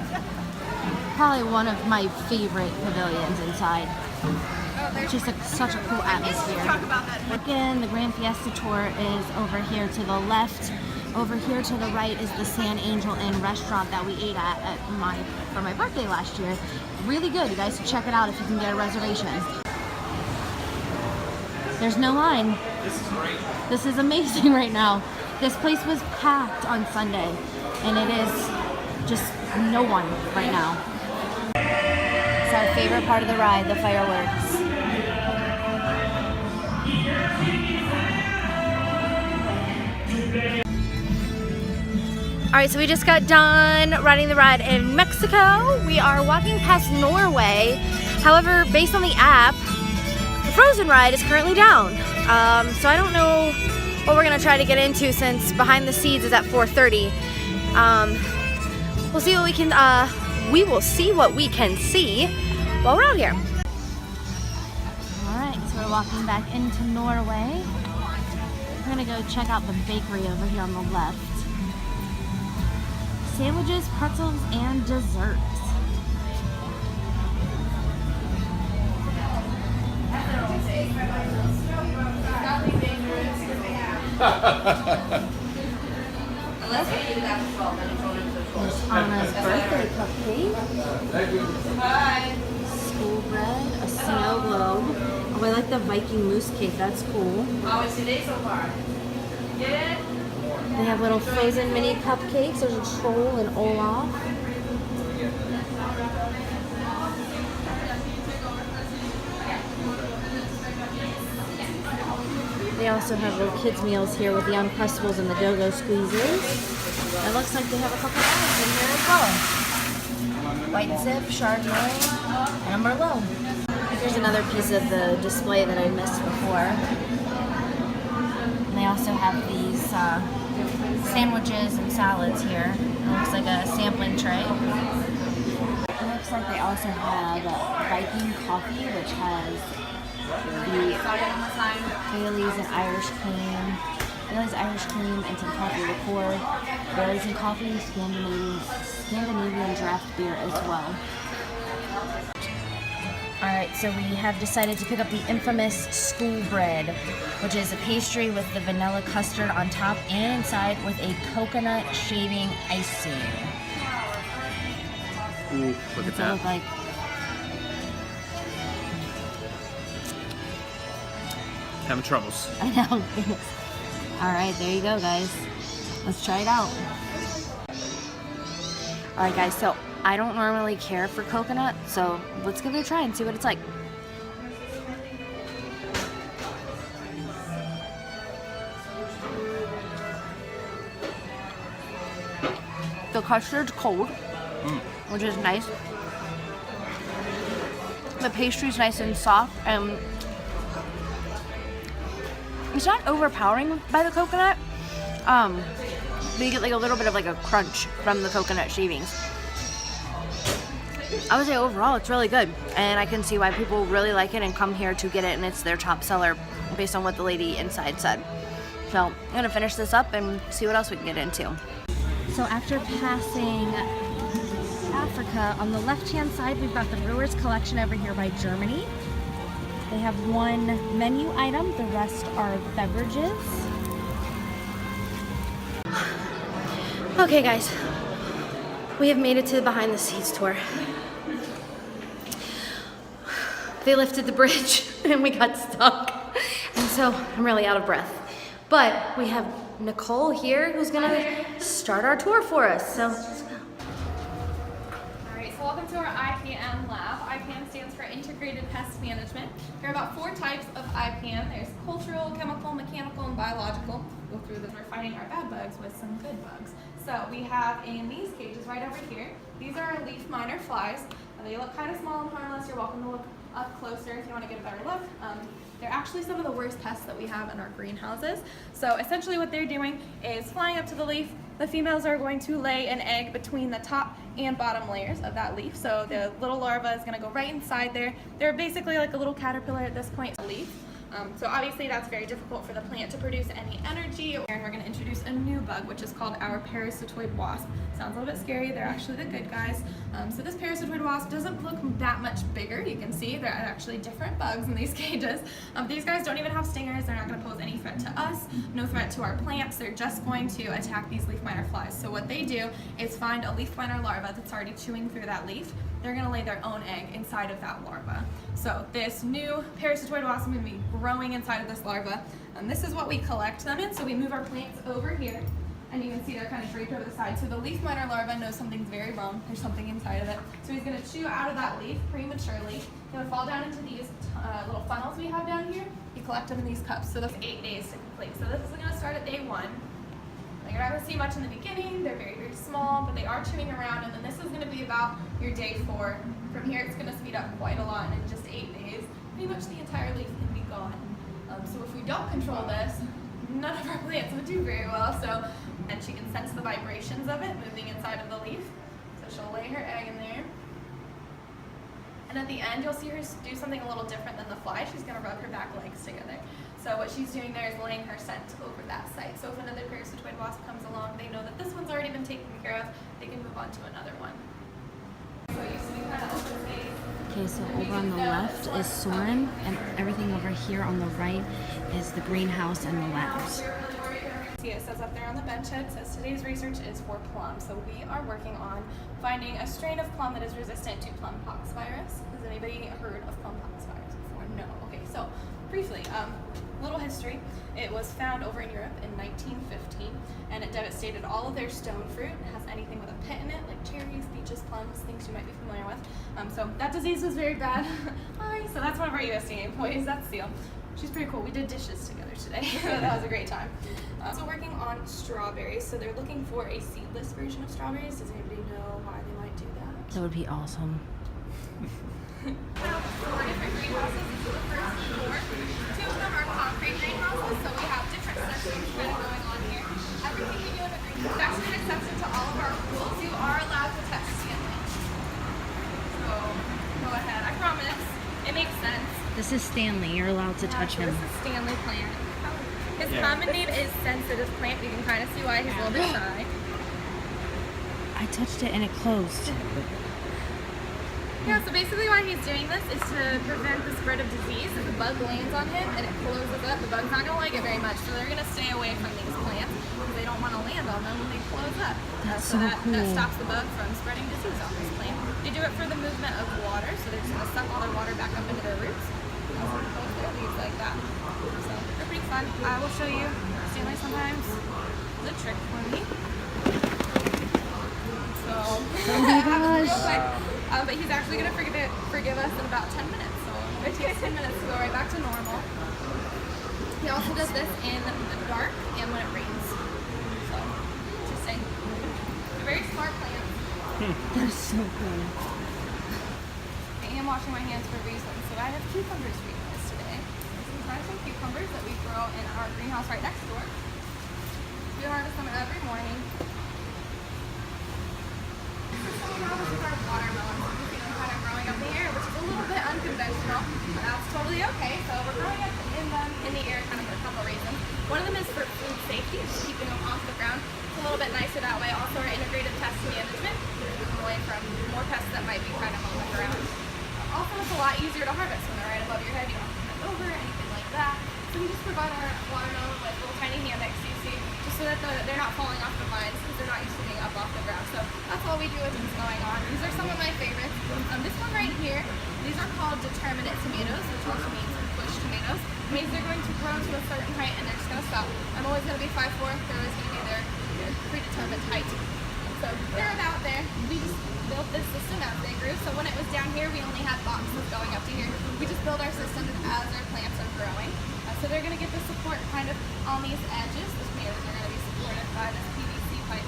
Probably one of my favorite pavilions inside. It's just such a cool atmosphere. Again, the Grand Fiesta Tour is over here to the left. Over here to the right is the San Angel Inn restaurant that we ate at for my birthday last year. Really good, you guys should check it out if you can get a reservation. There's no line. This is great. This is amazing right now. This place was packed on Sunday, and it is just no one right now. It's our favorite part of the ride, the fireworks. All right, so we just got done riding the ride in Mexico. We are walking past Norway. However, based on the app, the Frozen ride is currently down. So I don't know what we're gonna try to get into since behind the scenes is at 4:30. We'll see what we can, we will see what we can see while we're out here. All right, so we're walking back into Norway. We're gonna go check out the bakery over here on the left. Sandwiches, pretzels, and desserts. There's Anna's birthday cupcake. School bread, a snow globe. Oh, I like the Viking moose cake. That's cool. How was today so far? Get it? They have little frozen mini cupcakes. There's a troll and Olaf. They also have little kids meals here with the Uncrustables and the Go-Go Squeezes. It looks like they have a couple bags in here as well. White Zip, Chardonnay, and a Merlot. Here's another piece of the display that I missed before. And they also have these sandwiches and salads here. It looks like a sampling tray. It looks like they also have Viking coffee, which has the Bailey's and Irish cream, and some coffee liqueur, Bailey's and coffee, Scandinavian draft beer as well. Alright, so we have decided to pick up the infamous school bread, which is a pastry with the vanilla custard on top and inside with a coconut shaving icing. Ooh, look What's at it that. look like? Having troubles. I know. All right, there you go, guys. Let's try it out. All right, guys, so I don't normally care for coconut, so let's give it a try and see what it's like. The custard's cold, which is nice. The pastry's nice and soft, and it's not overpowering by the coconut. But you get like a little bit of like a crunch from the coconut shavings. I would say overall it's really good, and I can see why people really like it and come here to get it, and it's their top seller based on what the lady inside said. So I'm gonna finish this up and see what else we can get into. So after passing Africa, on the left-hand side, we've got the Brewers Collection over here by Germany. They have one menu item, the rest are beverages. Okay guys, we have made it to the behind the scenes tour. They lifted the bridge and we got stuck. And so I'm really out of breath. But we have Nicole here who's gonna start our tour for us. So let's go. Alright, so welcome to our IPM lab. IPM stands for Integrated Pest Management. There are about 4 types of IPM. There's cultural, chemical, mechanical, and biological. Go through them. We're fighting our bad bugs with some good bugs. So we have in these cages right over here, these are our leaf miner flies. They look kind of small and harmless. You're welcome to look up closer if you want to get a better look. They're actually some of the worst pests that we have in our greenhouses. So essentially what they're doing is flying up to the leaf. The females are going to lay an egg between the top and bottom layers of that leaf. So the little larva is going to go right inside there. They're basically like a little caterpillar at this point. Leaf. So obviously that's very difficult for the plant to produce any energy. And we're going to introduce a new bug, which is called our parasitoid wasp. Sounds a little bit scary. They're actually the good guys. So this parasitoid wasp doesn't look that much bigger. You can see they're actually different bugs in these cages. These guys don't even have stingers. They're not going to pose any threat to us, no threat to our plants. They're just going to attack these leaf miner flies. So what they do is find a leaf miner larva that's already chewing through that leaf. They're going to lay their own egg inside of that larva. So this new parasitoid wasp is going to be growing inside of this larva. And this is what we collect them in. So we move our plants over here. And you can see they're kind of draped over the side. So the leaf miner larva knows something's very wrong. There's something inside of it. So he's going to chew out of that leaf prematurely. He's going to fall down into these little funnels we have down here. You collect them in these cups. So that's 8 days to complete. So this is going to start at day 1. You're not going to see much in the beginning. They're very, very small, but they are chewing around. And then this is going to be about your day 4. From here, it's going to speed up quite a lot. And in just 8 days, pretty much the entire leaf can be gone. So if we don't control this, none of our plants would do very well. So, and she can sense the vibrations of it moving inside of the leaf. So she'll lay her egg in there. And at the end, you'll see her do something a little different than the fly. She's going to rub her back legs together. So what she's doing there is laying her scent over that site. So if another parasitoid wasp comes along, they know that this one's already been taken care of. They can move on to another one. So you see kind of open space. Okay, so over on the left is Soren, and everything over here on the right is the greenhouse and the labs. See, it says up there on the bench head, it says today's research is for plum. So we are working on finding a strain of plum that is resistant to plum pox virus. Has anybody heard of plum pox virus before? No. Okay, so briefly, little history. It was found over in Europe in 1915, and it devastated all of their stone fruit. It has anything with a pit in it, like cherries, peaches, plums, things you might be familiar with. So that disease was very bad. Hi, so that's one of our USDA employees, that's Seal. She's pretty cool. We did dishes together today. That was a great time. So working on strawberries. So they're looking for a seedless version of strawberries. Does anybody know why they might do that? That would be awesome. We have 4 different greenhouses. This is the first 4. 2 of them are concrete greenhouses, so we have different sections kind of going on here. Everything we do in a greenhouse, that's an exception to all of our rules. You are allowed to touch Stanley. So go ahead. I promise. It makes sense. This is Stanley. You're allowed to touch him. This is Stanley plant. His common name is sensitive plant. You can kind of see why he's a little bit shy. I touched it and it closed. Yeah, so basically why he's doing this is to prevent the spread of disease. If the bug lands on him and it closes up, the bug's not going to like it very much, so they're going to stay away from these plants because they don't want to land on them when they close up. That's so so that cool. stops the bug from spreading disease on this plant. They do it for the movement of water, so they're just going to suck all their water back up into their roots. Both their leaves like that. So they're pretty fun. I will show you. Stanley sometimes the trick for me. So real quick. But he's actually going to forgive us in about 10 minutes. So it takes 10 minutes to go right back to normal. He also does this in the dark and when it rains. So interesting. They're very smart plants. That is so cool. I am washing my hands for a reason. So I have cucumbers for you guys today. These are some cucumbers that we grow in our greenhouse right next door. We harvest them every morning. This is our watermelons. You can see them kind of growing up in the air, which is a little bit unconventional, but that's totally okay. So we're growing up in the air kind of for a couple reasons. One of them is for food safety, just keeping them off the ground. It's a little bit nicer that way. Also, our integrated pest management, keeping them away from more pests that might be kind of on the ground. Also, it's a lot easier to harvest when they're right above your head. You don't have to bend over or anything like that. So we just provide our watermelon with little tiny hammocks, you see, just so that they're not falling off the vines because they're not used to being up off the ground. So that's all we do with what's going on. These are some of my favorites. This one right here, these are called determinate tomatoes, which also means bush tomatoes. It means they're going to grow to a certain height and they're just going to stop. I'm always going to be 5'4". They're always going to be their predetermined height. So they're about there. We just built this system as they grew. So when it was down here, we only had boxes going up to here. We just build our system as our plants are growing. So they're going to get the support kind of on these edges. The tomatoes are going to be supported by this PVC pipe.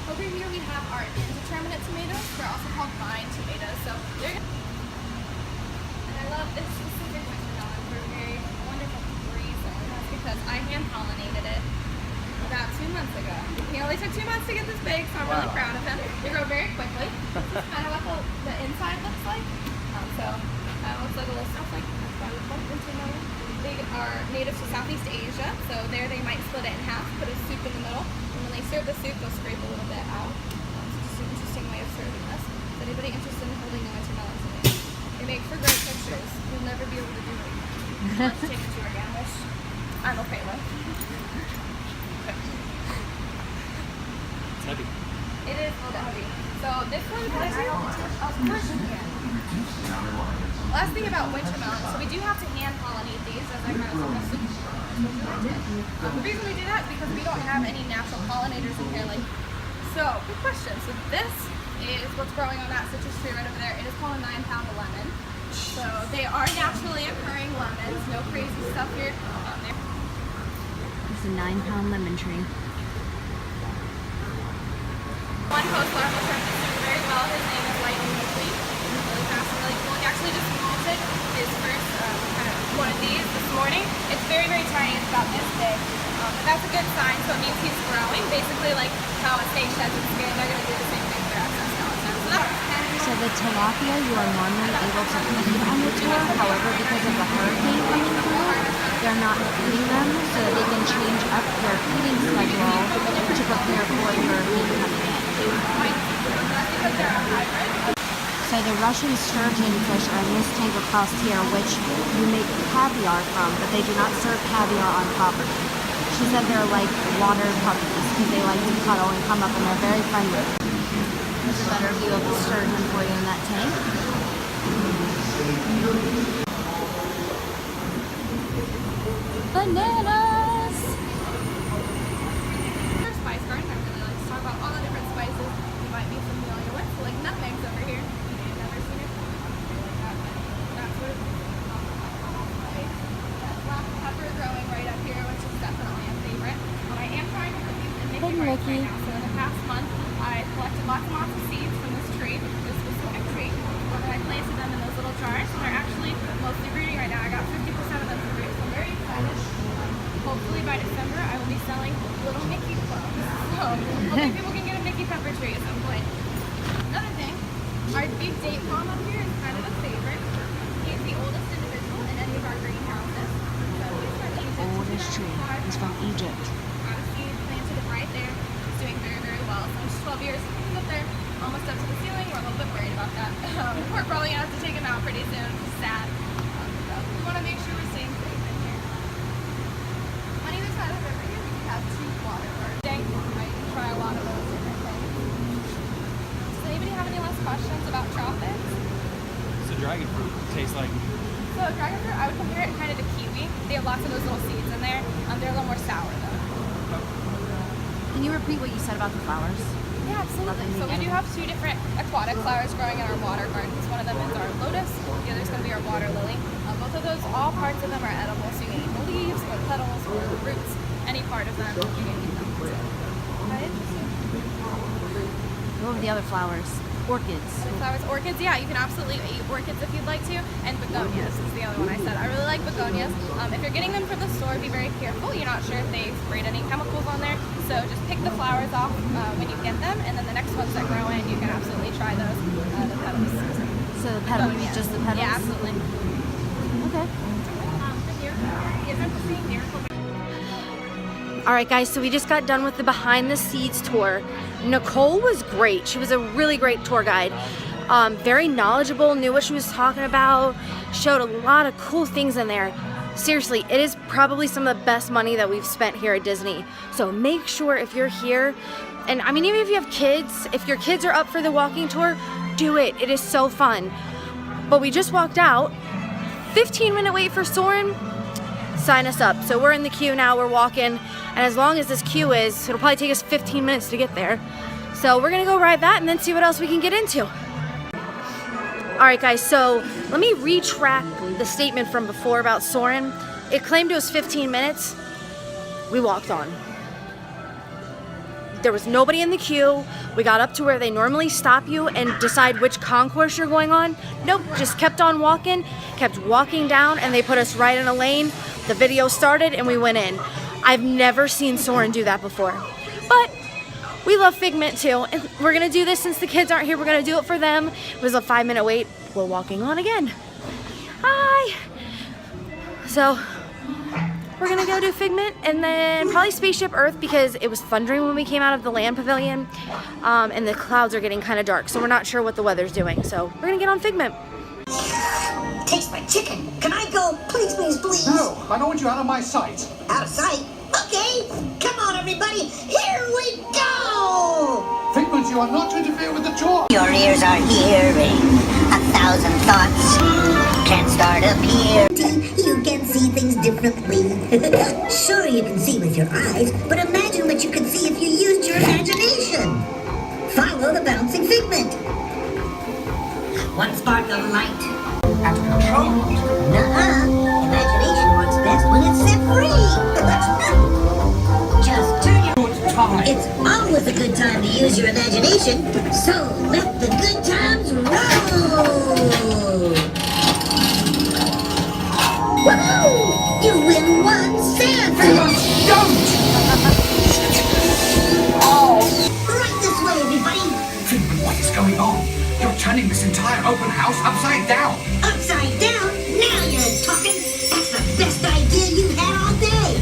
Over here we have our indeterminate tomatoes. They're also called vine tomatoes. So they're and I love this specific watermelon for a very wonderful reason. That's because I hand pollinated it about 2 months ago. He only took 2 months to get this big, so I'm really proud of him. They grow very quickly. This is kind of what the inside looks like. It looks like a little snowflake. That's why we put it into another. They are native to Southeast Asia, so there they might split it in half, put a soup in the middle, and when they serve the soup, they'll scrape a little bit out. It's just an interesting way of serving this. Is anybody interested in holding the watermelons today? They make for great pictures. You'll never be able to do it. Let's take it to again, which I'm okay with. It's heavy. It is a little bit heavy. So this one, of course you can. Last thing about winter melons, so we do have to hand pollinate these, as I kind of suggested. The reason we do that is because we don't have any natural pollinators in here. So, good question. So this is what's growing on that citrus tree right over there. It is called a 9-pound lemon. So they are naturally occurring lemons. No crazy stuff here. It's a 9-pound lemon tree. One host learned the service very well. His name is Lightning McLean. Really fast and really cool. He actually just molted his first kind of one of these this morning. It's very, very tiny. It's about this big. But that's a good sign, so it means he's growing. Basically like how a snake sheds its skin, they're going to do the same thing for us as skeletons. So the tilapia you are normally able to feed on the tour, however, because of the hurricane coming through, they're not feeding them so that they can change up their feeding schedule to prepare for a hurricane coming in. So the Russian sturgeon fish are in this tank across here, which you make caviar from, but they do not serve caviar on property. She said they're like water puppies because they like to cuddle and come up and they're very friendly. There's a better view of the sturgeon for you in that tank. Bananas! Spice garden, I really like to talk about all the different spices you might be familiar with. So like nutmegs over here. You've never seen it. That's what it's like. That black pepper growing right up here, which is definitely a favorite. I am trying to put these in Mickey gardens right now. So in the past month, I collected lots and lots of seeds from this tree, this specific tree, and I planted them in those little jars. And they're actually mostly rooting right now. I got 50% of them to root, so I'm very excited. Hopefully by December, I will be selling little Mickey plums. So hopefully people can get a Mickey pepper tree at some point. Another thing, our big date palm up here is kind of a favorite. He's the oldest individual in any of our greenhouses. So he's from Egypt. Oldest tree is from Egypt. Got a seed, planted it right there. It's doing very, very well. So it's 12 years. He's up there, almost up to the ceiling. We're a little bit worried about that. We're probably gonna have to take him out pretty soon. It's sad. So we want to make sure we're staying safe in here. On either side of the river here, we can have 2 water birds. I can try a lot of those different things. Does anybody have any last questions about tropics? So dragon fruit tastes like. So dragon fruit, I would compare it kind of to kiwi. They have lots of those little seeds in there. They're a little more sour though. Can you repeat what you said about the flowers? Yeah, absolutely. So we do have 2 different aquatic flowers growing in our water gardens. One of them is our lotus, the other is going to be our water lily. Both of those, all parts of them are edible, so you can eat the leaves, or the petals, or the roots, any part of them, you can eat them. That interesting. What were the other flowers? Orchids. Flowers, orchids, yeah, you can absolutely eat orchids if you'd like to, and begonias is the other one I said. I really like begonias. If you're getting them for the store, be very careful. You're not sure if they sprayed any chemicals on there, so just pick the flowers off when you get them, and then the next ones that grow in, you can absolutely try those, the petals. So the petals, Begonias. just the petals? Yeah, absolutely. Okay. Here. All right, guys, so we just got done with the behind the scenes tour. Nicole was great. She was a really great tour guide. Very knowledgeable, knew what she was talking about, showed a lot of cool things in there. Seriously, it is probably some of the best money that we've spent here at Disney. So make sure if you're here, and I mean, even if you have kids, if your kids are up for the walking tour, do it. It is so fun. But we just walked out. 15-minute wait for Soarin'. Sign us up. So we're in the queue now, we're walking, and as long as this queue is, it'll probably take us 15 minutes to get there. So we're gonna go ride that and then see what else we can get into. All right, guys, so let me retract the statement from before about Soarin'. It claimed it was 15 minutes. We walked on. There was nobody in the queue. We got up to where they normally stop you and decide which concourse you're going on. Nope, just kept on walking, kept walking down, and they put us right in a lane. The video started and we went in. I've never seen Soarin' do that before. But we love Figment too, and we're gonna do this since the kids aren't here. We're gonna do it for them. It was a 5-minute wait. We're walking on again. Hi. So we're gonna go do Figment and then probably Spaceship Earth because it was thundering when we came out of the land pavilion, and the clouds are getting kind of dark, so we're not sure what the weather's doing. So we're gonna get on Figment. Taste my chicken. Can I go? Please, please, please. No, I don't want you out of my sight. Out of sight? Okay. Come on, everybody. Here we go. Figment, you are not to interfere with the tour. Your ears are hearing 1,000 thoughts. Can start appearing. You can see things differently. Sure, you can see with your eyes, but imagine what you could see if you used your imagination. Follow the bouncing figment. One spark of light. Out of control. Nuh-uh. Imagination works best when it's set free. Just turn your... It's always a good time to use your imagination, so let the good times roll. Woohoo! You win 1 cent! Don't! Oh! Right this way, everybody! Figment, what is going on? You're turning this entire open house upside down! Upside down? Now you're talking! That's the best idea you've had all day!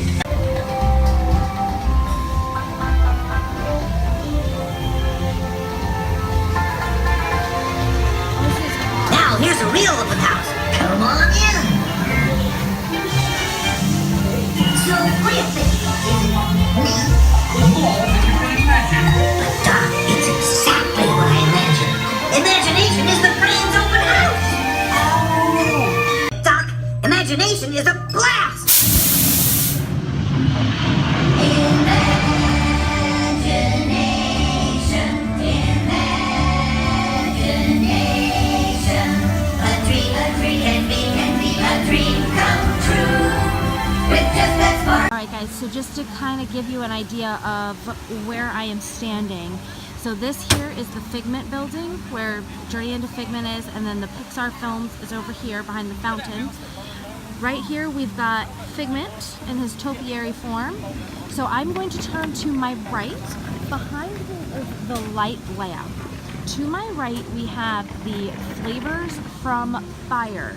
Now here's a real open house! Come on in! So, what do you think? Is it me? More than you can imagine. But Doc, it's exactly what I imagined. Imagination is the brain's open house! Oh! Doc, imagination is a blast! Alright guys, so just to kind of give you an idea of where I am standing. So this here is the Figment building where Journey into Figment is, and then the Pixar Films is over here behind the fountain. Right here we've got Figment in his topiary form. So I'm going to turn to my right. Behind me is the light layout. To my right we have the Flavors from Fire.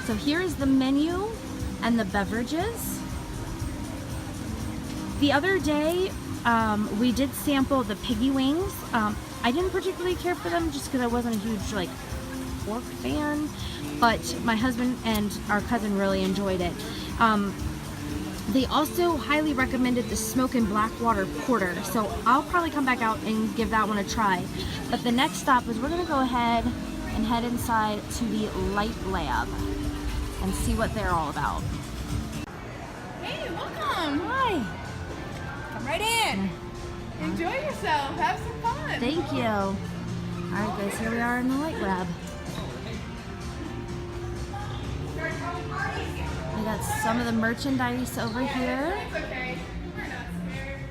So here is the menu and the beverages. The other day we did sample the piggy wings. I didn't particularly care for them just because I wasn't a huge like pork fan, but my husband and our cousin really enjoyed it. They also highly recommended the Smokin' Blackwater Porter, so I'll probably come back out and give that one a try. But the next stop is we're gonna go ahead and head inside to the Light Lab and see what they're all about. Hey, welcome. Hi. Come right in. Enjoy yourself. Have some fun. Thank you. All right, guys, here we are in the Light Lab. We got some of the merchandise over here. It's okay. We're not scared.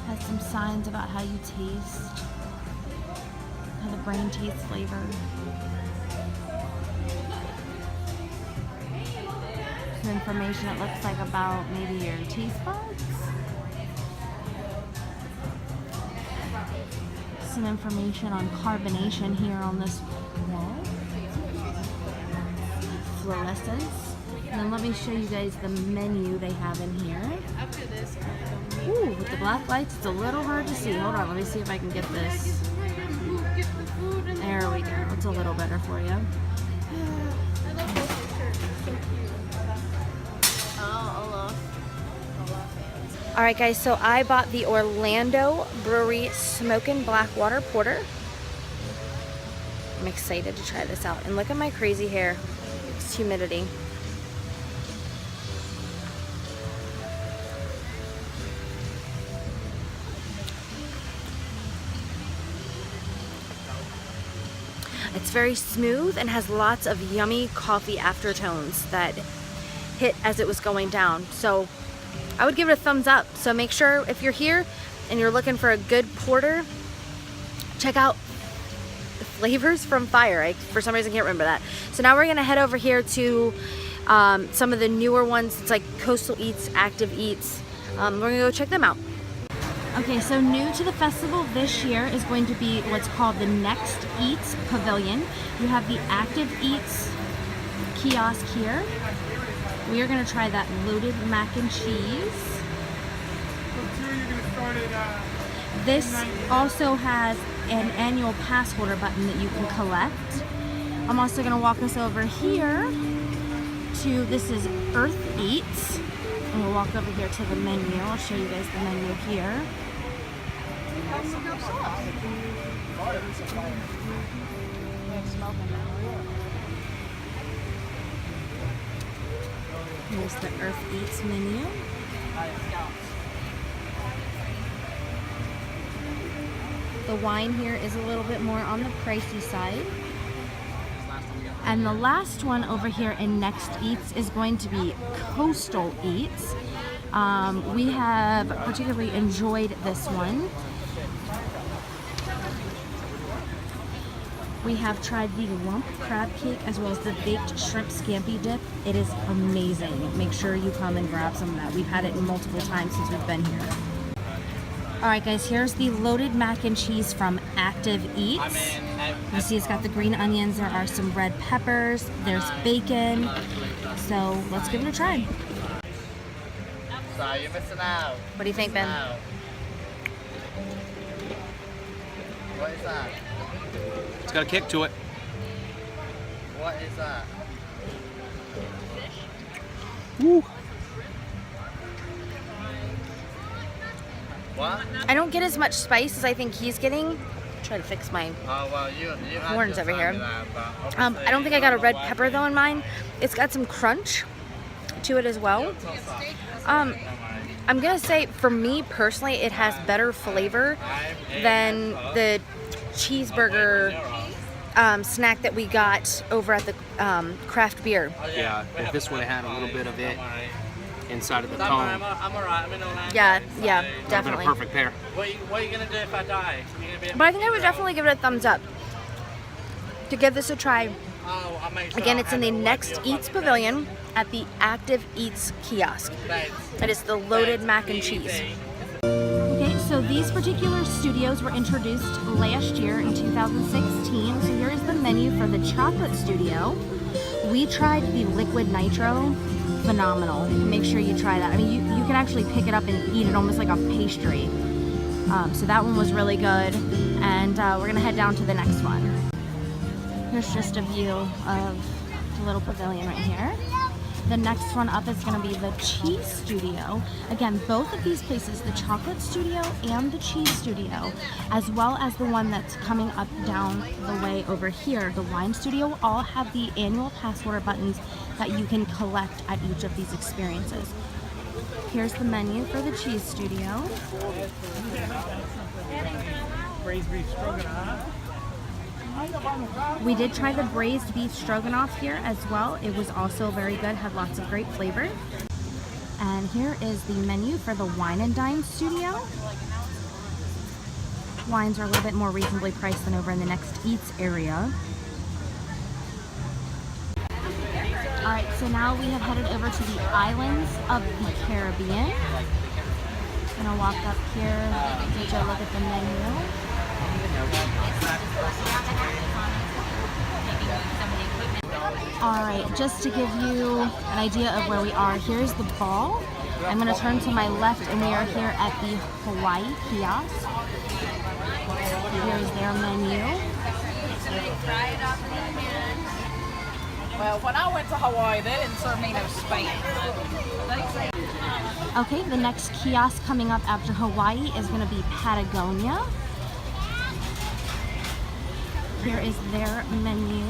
Has some signs about how you taste, how the brain tastes flavor. Some information, it looks like, about maybe your taste buds. Some information on carbonation here on this wall. Fluorescence. And then let me show you guys the menu they have in here. Ooh, with the black lights, it's a little hard to see. Hold on, let me see if I can get this. There we go. It's a little better for you. Alright guys, so I bought the Orlando Brewery Smokin' Blackwater Porter. I'm excited to try this out. And look at my crazy hair. It's humidity. It's very smooth and has lots of yummy coffee aftertones that hit as it was going down. So I would give it a thumbs up. So make sure if you're here and you're looking for a good porter, check out the flavors from Fire. I, for some reason, can't remember that. So now we're gonna head over here to some of the newer ones. It's like Coastal Eats, Active Eats. We're gonna go check them out. Okay, so new to the festival this year is going to be what's called the Next Eats Pavilion. You have the Active Eats kiosk here. We are going to try that loaded mac and cheese. This also has an annual pass holder button that you can collect. I'm also going to walk us over here to, this is Earth Eats. And we'll walk over here to the menu. I'll show you guys the menu here. Here's the Earth Eats menu. The wine here is a little bit more on the pricey side. And the last one over here in Next Eats is going to be Coastal Eats. We have particularly enjoyed this one. We have tried the lump crab cake as well as the baked shrimp scampi dip. It is amazing. Make sure you come and grab some of that. We've had it multiple times since we've been here. Alright guys, here's the loaded mac and cheese from Active Eats. You see it's got the green onions, there are some red peppers, there's bacon. So let's give it a try. So you're missing out. What do you think, Ben? What is that? It's got a kick to it. What is that? Woo. What? I don't get as much spice as I think he's getting. Try to fix my horns over here. I don't think I got a red pepper though in mine. It's got some crunch to it as well. I'm gonna say for me personally, it has better flavor than the cheeseburger snack that we got over at the craft beer. Yeah, if this would have had a little bit of it inside of the cone. Yeah, definitely. Been a perfect pair. What are you gonna do if I die? But I think I would definitely give it a thumbs up to give this a try. Again, it's in the Next Eats Pavilion at the Active Eats kiosk. It is the loaded mac and cheese. Okay, so these particular studios were introduced last year in 2016. So here is the menu for the chocolate studio. We tried the liquid nitro. Phenomenal. Make sure you try that. I mean, you can actually pick it up and eat it almost like a pastry. So that one was really good. And we're gonna head down to the next one. Here's just a view of the little pavilion right here. The next one up is going to be the Cheese Studio. Again, both of these places, the Chocolate Studio and the Cheese Studio, as well as the one that's coming up down the way over here, the Wine Studio, all have the annual pass holder buttons that you can collect at each of these experiences. Here's the menu for the Cheese Studio. Braised beef stroganoff. We did try the braised beef stroganoff here as well. It was also very good, had lots of great flavor. And here is the menu for the Wine and Dine Studio. Wines are a little bit more reasonably priced than over in the Next Eats area. Alright, so now we have headed over to the islands of the Caribbean. Gonna walk up here, take a look at the menu. Alright, just to give you an idea of where we are, here's the ball. I'm going to turn to my left and we are here at the Hawaii kiosk. Here's their menu. Well, when I went to Hawaii, they didn't serve me no spam. Okay, the next kiosk coming up after Hawaii is going to be Patagonia. Here is their menu.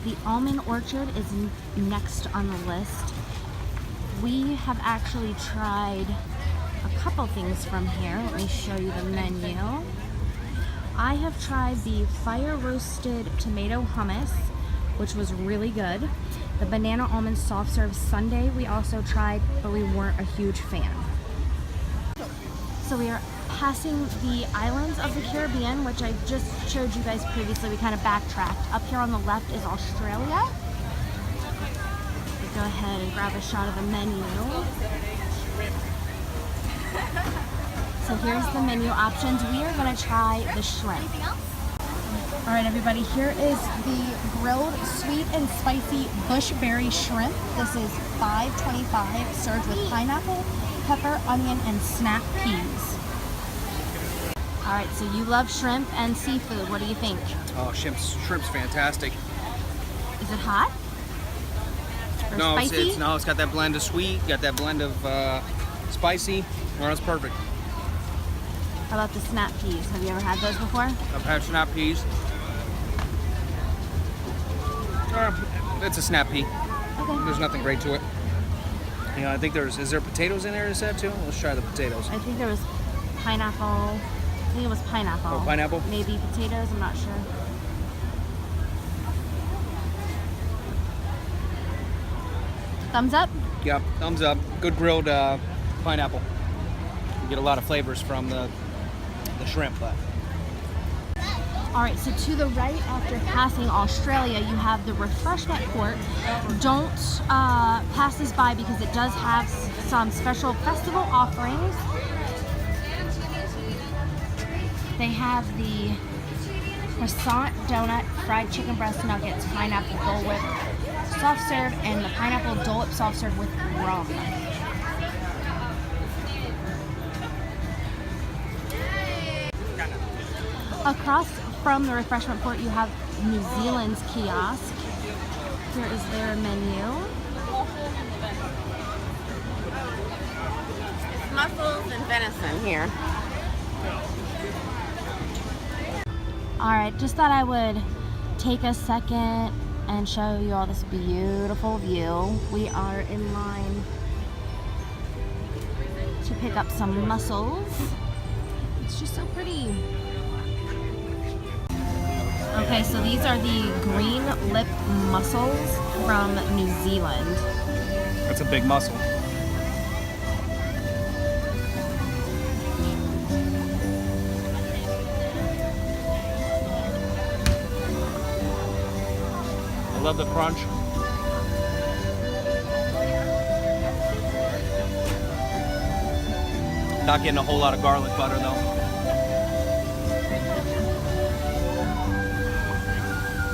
The Almond Orchard is next on the list. We have actually tried a couple things from here. Let me show you the menu. I have tried the fire roasted tomato hummus, which was really good. The banana almond soft serve sundae we also tried, but we weren't a huge fan. So we are passing the islands of the Caribbean, which I just showed you guys previously. We kind of backtracked. Up here on the left is Australia. We go ahead and grab a shot of the menu. So here's the menu options. We are going to try the shrimp. All right, everybody, here is the grilled sweet and spicy bushberry shrimp. This is $5.25, served with pineapple, pepper, onion, and snap peas. All right, so you love shrimp and seafood. What do you think? Oh, shrimp's fantastic. Is it hot? Or No, spicy? it's got that blend of sweet, got that blend of spicy. Oh, it's perfect. How about the snap peas? Have you ever had those before? I've had snap peas. It's a snap pea. Okay. There's nothing great to it. You know, I think is there potatoes in there, is that too? Let's try the potatoes. I think there was pineapple. I think it was pineapple. Oh, pineapple? Maybe potatoes, I'm not sure. Thumbs up? Yep, thumbs up. Good grilled pineapple. You get a lot of flavors from the shrimp. But. All right, so to the right after passing Australia, you have the refreshment court. Don't pass this by because it does have some special festival offerings. They have the croissant donut, fried chicken breast nuggets, pineapple Dole Whip soft serve, and the pineapple Dole Whip soft serve with rum. Across from the refreshment court, you have New Zealand's kiosk. Here is their menu. It's mussels and venison here. Alright, just thought I would take a second and show you all this beautiful view. We are in line to pick up some mussels. It's just so pretty. Okay, so these are the green lip mussels from New Zealand. That's a big mussel. I love the crunch. Not getting a whole lot of garlic butter though.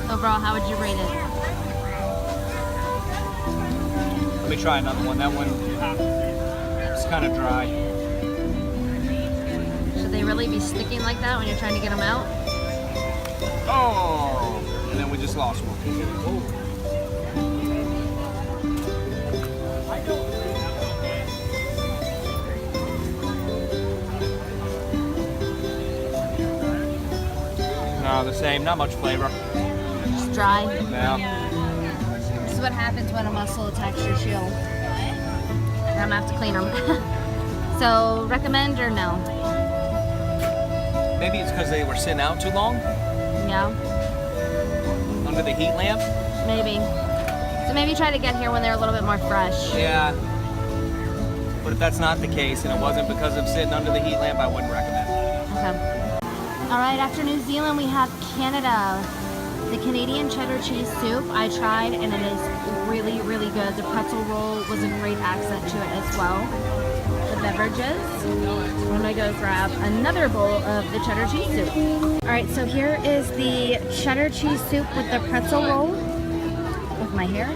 Overall, how would you rate it? Let me try another one. That one is kind of dry. really be sticking like that when you're trying to get them out? Oh, and then we just lost one. No, the same, not much flavor. Just dry. Yeah. This is what happens when a mussel attacks your shield. I'm gonna have to clean them. So, recommend or no? Maybe it's because they were sitting out too long Yeah, under the heat lamp. maybe. So maybe try to get here when they're a little bit more fresh. Yeah. But if that's not the case and it wasn't because of sitting under the heat lamp, I wouldn't recommend it. Okay. All right, after New Zealand, we have Canada. The Canadian cheddar cheese soup I tried, and it is really, really good. The pretzel roll was a great accent to it as well. The beverages. I'm gonna go grab another bowl of the cheddar cheese soup. All right, so here is the cheddar cheese soup with the pretzel roll with my hair.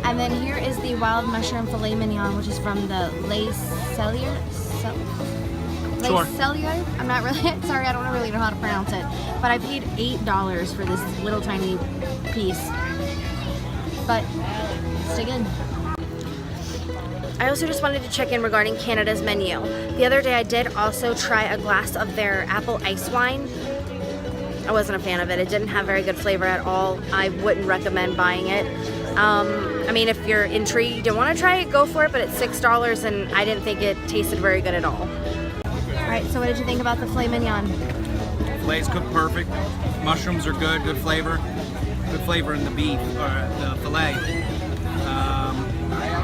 And then here is the wild mushroom filet mignon, which is from the Les Cellier. Sure. Cellular? I'm not really, sorry, I don't really know how to pronounce it. But I paid $8 for this little tiny piece. But, stay good. I also just wanted to check in regarding Canada's menu. The other day I did also try a glass of their apple ice wine. I wasn't a fan of it. It didn't have very good flavor at all. I wouldn't recommend buying it. I mean, if you're intrigued and want to try it, go for it, but it's $6 and I didn't think it tasted very good at all. Alright, so what did you think about the filet mignon? Filet's cooked perfect. Mushrooms are good, good flavor. Good flavor in the beef, or the filet.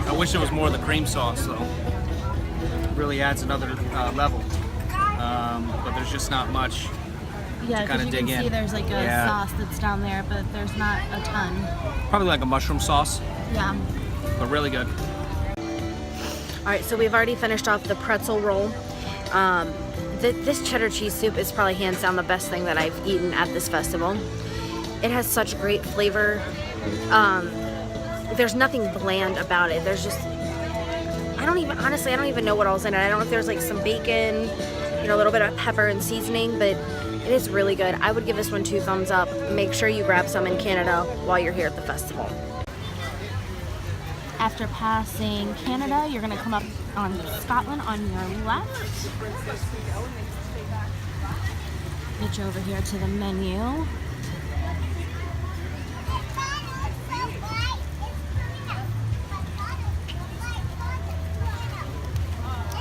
I wish there was more of the cream sauce though. It really adds another level. But there's just not much Yeah, to kind because of you dig can in. see there's like a sauce that's down there, but there's not a ton. Probably like a mushroom sauce, Yeah. but really good. Alright, so we've already finished off the pretzel roll. This cheddar cheese soup is probably hands down the best thing that I've eaten at this festival. It has such great flavor. There's nothing bland about it. There's just, honestly, I don't even know what all's in it. I don't know if there's like some bacon, you know, a little bit of pepper and seasoning, but it is really good. I would give this one 2 thumbs up. Make sure you grab some in Canada while you're here at the festival. After passing Canada, you're going to come up on Scotland on your left. Get you over here to the menu.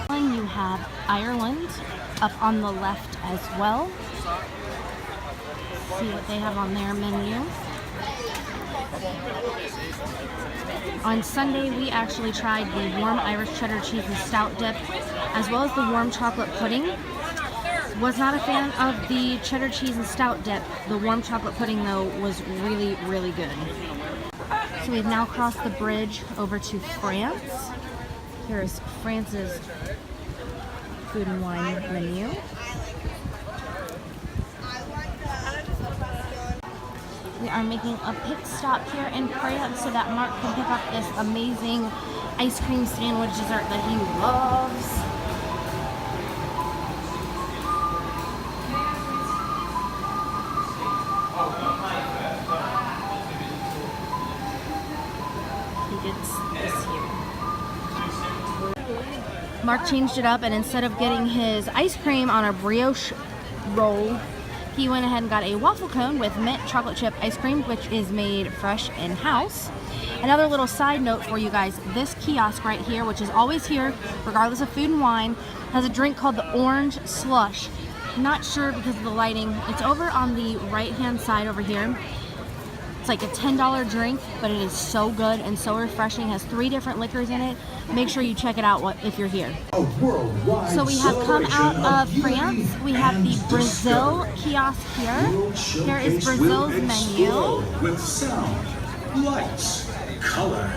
And you have Ireland up on the left as well. See what they have on their menu. On Sunday, we actually tried the warm Irish cheddar cheese and stout dip, as well as the warm chocolate pudding. Was not a fan of the cheddar cheese and stout dip. The warm chocolate pudding, though, was really, really good. So we've now crossed the bridge over to France. Here's France's food and wine menu. We are making a pit stop here in France so that Mark can pick up this amazing ice cream sandwich dessert that he loves. He gets this here. Mark changed it up, and instead of getting his ice cream on a brioche roll, he went ahead and got a waffle cone with mint chocolate chip ice cream, which is made fresh in-house. Another little side note for you guys, this kiosk right here, which is always here, regardless of food and wine, has a drink called the Orange Slush. Not sure because of the lighting. It's over on the right-hand side over here. It's like a $10 drink, but it is so good and so refreshing. It has 3 different liquors in it. Make sure you check it out if you're here. So we have come out of France. We have the Brazil kiosk here. Here is Brazil's menu. With sound, lights, color,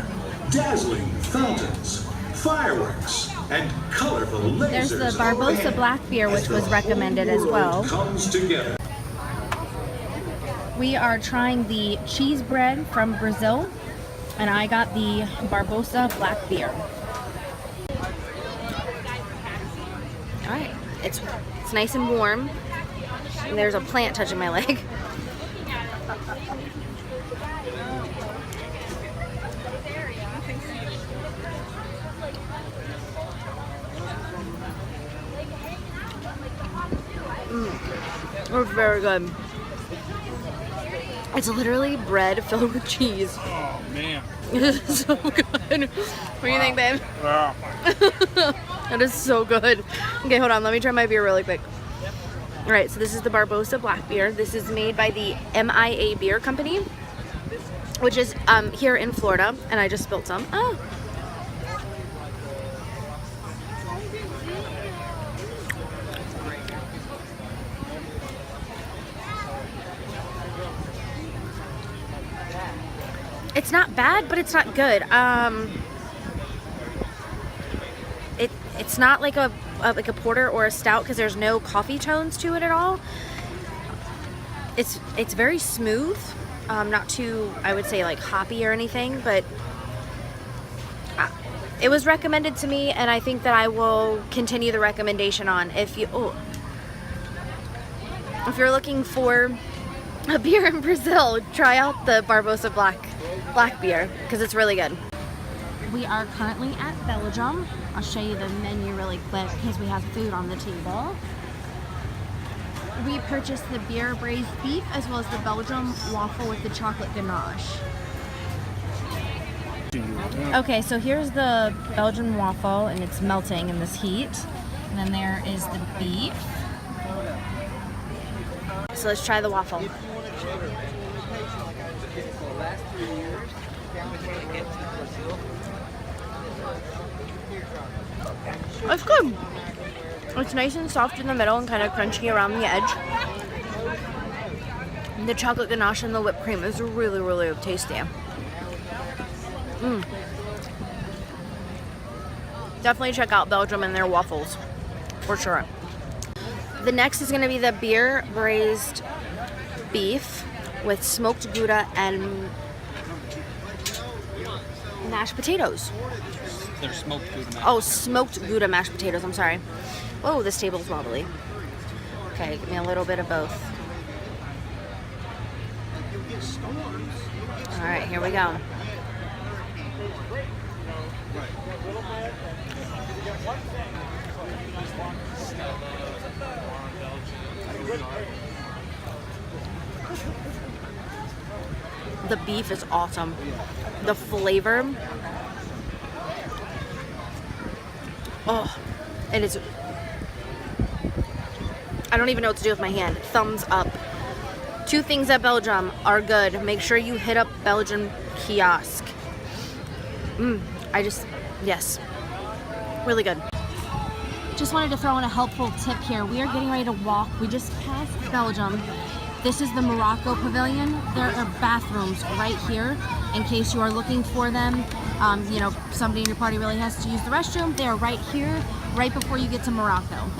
dazzling fountains, fireworks, and colorful lasers. There's the Barbosa Black Beer, which was recommended as well. Comes together. We are trying the cheese bread from Brazil, and I got the Barbosa Black Beer. Alright, it's nice and warm. And there's a plant touching my leg. It's very good. It's literally bread filled with cheese. Oh man. It is so good. What do you think, babe? Wow. It is so good. Okay, hold on. Let me try my beer really quick. All right, so this is the Barbosa Black Beer. This is made by the MIA Beer Company, which is here in Florida, and I just spilled some. Oh. It's not bad, but it's not good. It's not like a porter or a stout because there's no coffee tones to it at all. It's very smooth, not too, I would say, like hoppy or anything, but it was recommended to me, and I think that I will continue the recommendation on. If you're looking for a beer in Brazil, try out the Barbosa Black Beer because it's really good. We are currently at Belgium. I'll show you the menu really quick because we have food on the table. We purchased the beer braised beef as well as the Belgium waffle with the chocolate ganache. Okay, so here's the Belgian waffle and it's melting in this heat. And then there is the beef. So let's try the waffle. It's good. It's nice and soft in the middle and kind of crunchy around the edge. The chocolate ganache and the whipped cream is really, really tasty. Definitely check out Belgium and their waffles, for sure. The next is going to be the beer braised beef with smoked Gouda and mashed potatoes. They're smoked Gouda mashed Oh, smoked Gouda mashed potatoes. I'm sorry. Oh, this table's wobbly. Okay, give me a little bit of both. All right, here we go. The beef is awesome. The flavor. Oh, it is. I don't even know what to do with my hand. Thumbs up. Two things at Belgium are good. Make sure you hit up Belgian kiosk. Yes. Really good. Just wanted to throw in a helpful tip here. We are getting ready to walk. We just passed Belgium. This is the Morocco Pavilion. There are bathrooms right here in case you are looking for them. You know, somebody in your party really has to use the restroom. They are right here, right before you get to Morocco.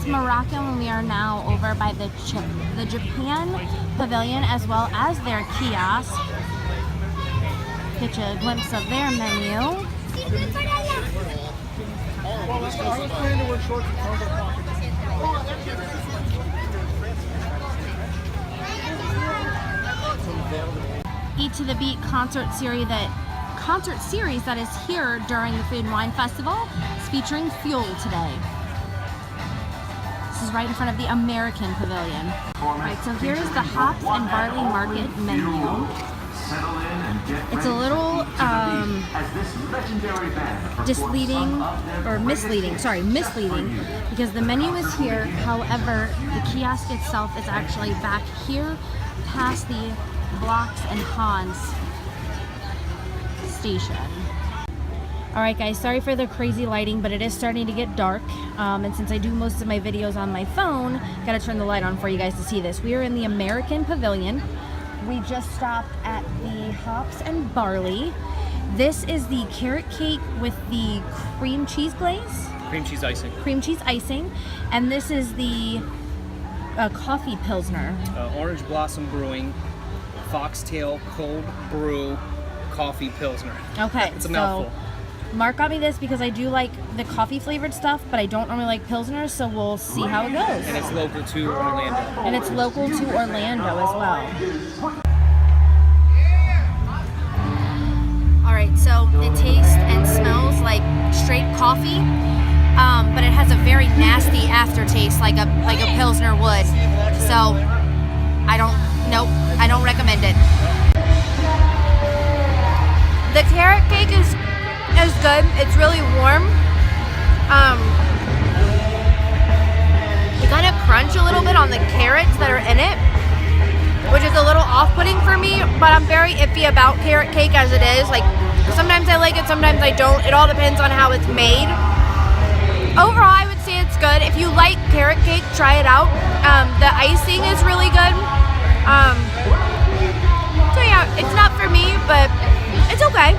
Morocco, and we are now over by the Japan Pavilion as well as their kiosk. Get you a glimpse of their menu. Eat to the Beat concert series that is here during the Food and Wine Festival. It's featuring Fuel today. This is right in front of the American Pavilion. Alright, so here's the Hops and Barley Market menu. It's a little misleading because the menu is here. However, the kiosk itself is actually back here past the Blocks and Hans station. Alright guys, sorry for the crazy lighting, but it is starting to get dark. And since I do most of my videos on my phone, gotta turn the light on for you guys to see this. We are in the American Pavilion. We just stopped at the Hops and Barley. This is the carrot cake with the cream cheese glaze. Cream cheese icing. Cream cheese icing. And this is the coffee pilsner. Orange Blossom Brewing, Foxtail Cold Brew Coffee Pilsner. Okay, It's a mouthful. Mark got me this because I do like the coffee flavored stuff, but I don't normally like pilsners, so we'll see how it goes. And it's local to Orlando. And it's local to Orlando as well. Alright, so it tastes and smells like straight coffee, but it has a very nasty aftertaste like a pilsner would. So I don't recommend it. The carrot cake is good. It's really warm. You kind of crunch a little bit on the carrots that are in it, which is a little off-putting for me, but I'm very iffy about carrot cake as it is. Like, sometimes I like it, sometimes I don't. It all depends on how it's made. Overall, I would say it's good. If you like carrot cake, try it out. The icing is really good. So yeah, it's not for me, but it's okay.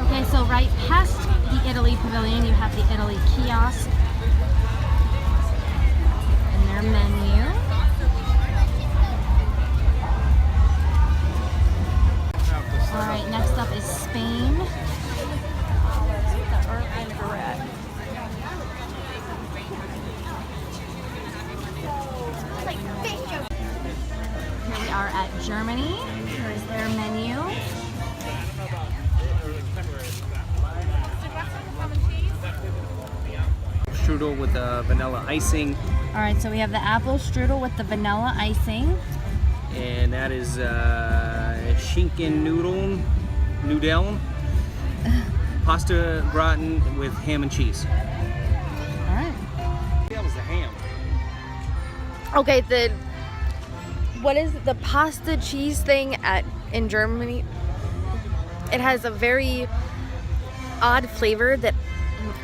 Okay, so right past the Italy Pavilion, you have the Italy kiosk and their menu. Alright, next up is Spain. Here we are at Germany. Here's their menu. Strudel with vanilla icing. Alright, so we have the apple strudel with the vanilla icing. And that is Schinken Nudeln. Pasta gratin with ham and cheese. Alright. That was the ham. Okay, what is the pasta cheese thing in Germany? It has a very odd flavor that,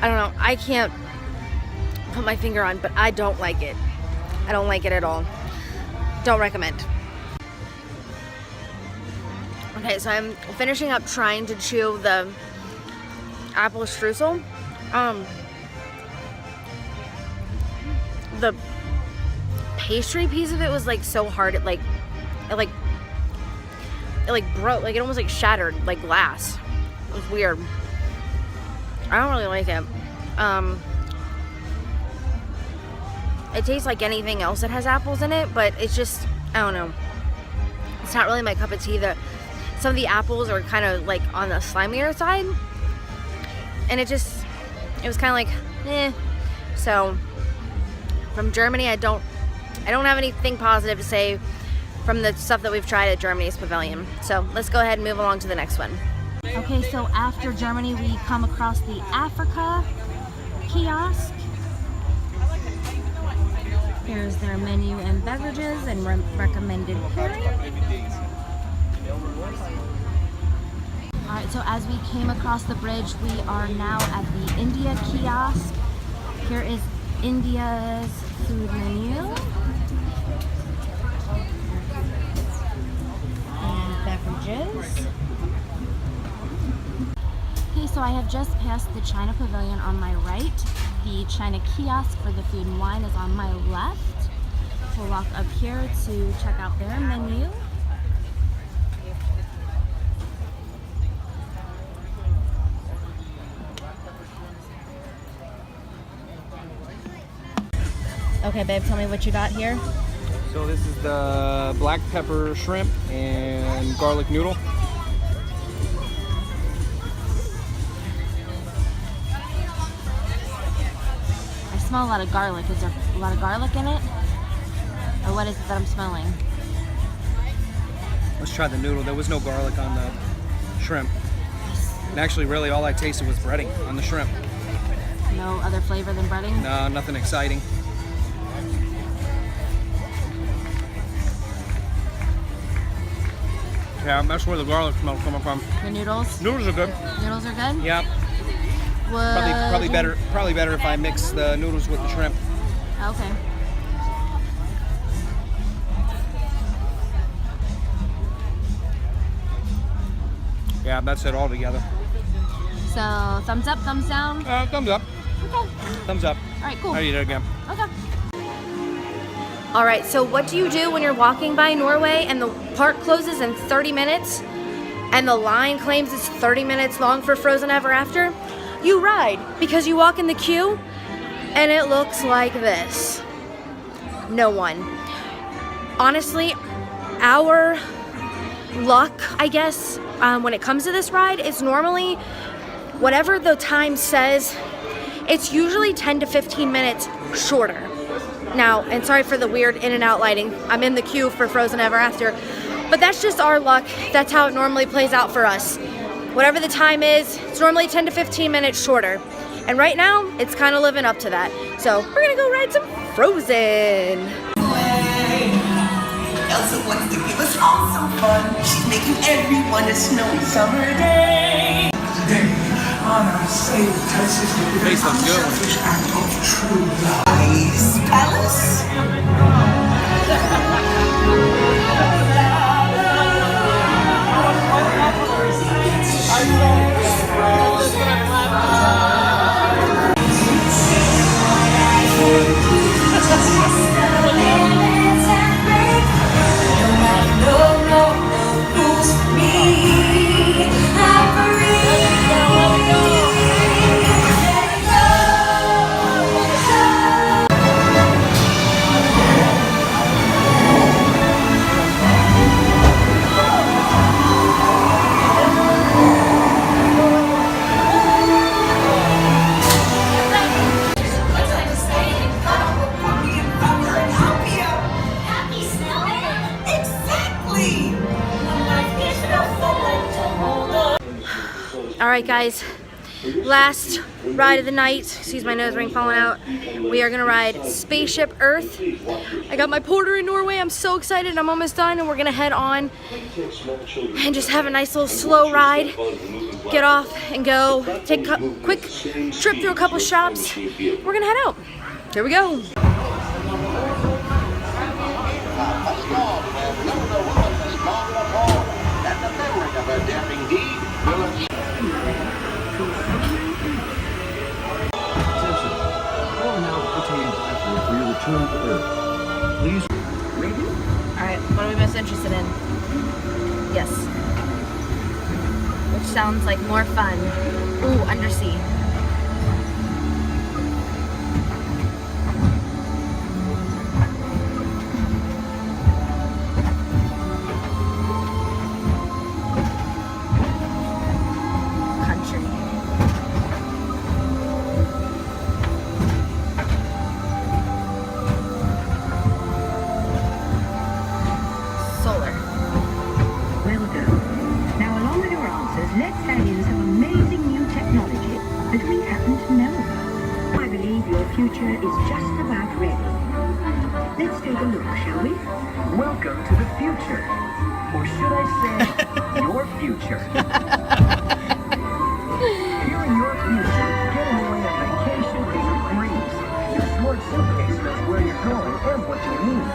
I don't know, I can't put my finger on, but I don't like it. I don't like it at all. Don't recommend. Okay, so I'm finishing up trying to chew the apple streusel. The pastry piece of it was like so hard, it broke, like it almost like shattered like glass. It was weird. I don't really like it. It tastes like anything else that has apples in it, but it's just, I don't know. It's not really my cup of tea. Some of the apples are kind of like on the slimier side, and it was kind of like, eh. So from Germany, I don't have anything positive to say from the stuff that we've tried at Germany's Pavilion. So let's go ahead and move along to the next one. Okay, so after Germany, we come across the Africa kiosk. Here's their menu and beverages and recommended pairing. Alright, so as we came across the bridge, we are now at the India kiosk. Here is India's food menu. And beverages. Okay, so I have just passed the China Pavilion on my right. The China kiosk for the food and wine is on my left. We'll walk up here to check out their menu. Okay, babe, tell me what you got here. So this is the black pepper shrimp and garlic noodle. I smell a lot of garlic. Is there a lot of garlic in it? Or what is it that I'm smelling? Let's try the noodle. There was no garlic on the shrimp. And actually, really, all I tasted was breading on the shrimp. No other flavor than breading? No, nothing exciting. Yeah, that's where the garlic smell's coming from. The noodles? Noodles are good. Noodles are good? Yeah. Would... Probably better if I mix the noodles with the shrimp. Okay. Yeah, that's it all together. So, thumbs up, thumbs down? Thumbs up. Okay. Thumbs up. All right, cool. I'll eat it again. Okay. All right, so what do you do when you're walking by Norway and the park closes in 30 minutes and the line claims it's 30 minutes long for Frozen Ever After? You ride, because you walk in the queue and it looks like this. No one. Honestly, our luck, I guess, when it comes to this ride is normally whatever the time says, it's usually 10 to 15 minutes shorter. Now, and sorry for the weird in and out lighting, I'm in the queue for Frozen Ever After, but that's just our luck. That's how it normally plays out for us. Whatever the time is, it's normally 10 to 15 minutes shorter. And right now, it's kind of living up to that. So we're gonna go ride some Frozen. Elsa wants to give us all some fun. She's making everyone a snowy summer day. Today, on our sail touches with the unselfish act of true love. Ice Palace? Alright guys, last ride of the night. Excuse my nose ring falling out. We are gonna ride Spaceship Earth. I got my porter in Norway. I'm so excited. I'm almost done and we're gonna head on and just have a nice little slow ride. Get off and go. Take a quick trip through a couple shops. We're gonna head out. Here we go. Alright, what are we most interested in? Yes. Which sounds like more fun. Ooh, undersea. Future is just about ready. Let's take a look, shall we? Welcome to the future. Or should I say, your future. Here in your future, getting away on vacation is a breeze. Your smart suitcase knows where you're going and what you need.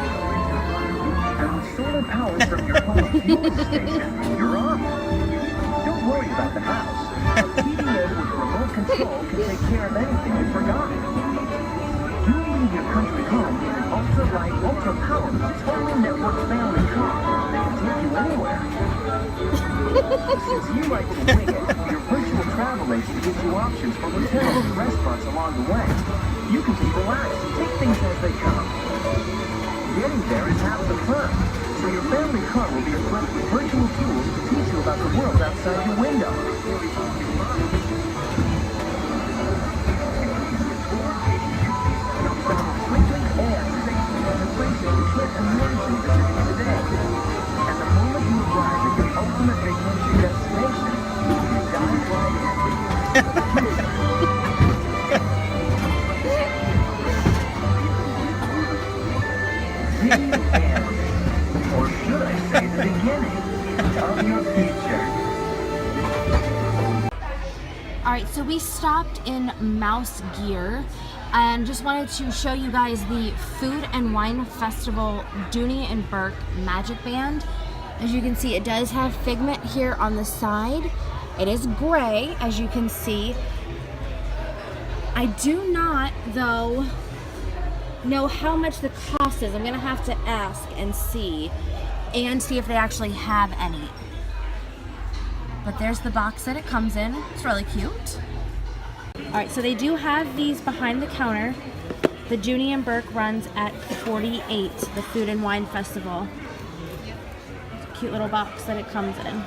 And with solar power from your home fueling station, you're on. Don't worry about the house. A PDA with remote control can take care of anything you forgot. You leave your country home in an ultra-light, ultra-powerful, total network family car that can take you anywhere. Since you like to wing it, your virtual travel agent gives you options for hotels and restaurants along the way. You can just relax and take things as they come. Getting there is half the fun, so your family car will be equipped with virtual tools to teach you about the world outside your window. And the moment you arrive at your ultimate vacation destination, you dive right in. The end, or should I say the beginning, of your Alright, so we stopped in Mouse Gear and just wanted to show you guys the Food and Wine Festival Dooney and Burke Magic Band. As you can see, it does have Figment here on the side. It is gray, as you can see. I do not, though, know how much the cost is. I'm gonna have to ask and see if they actually have any. But there's the box that it comes in. It's really cute. Alright, so they do have these behind the counter. The Dooney and Burke runs at $48, the Food and Wine Festival. It's a cute little box that it comes in.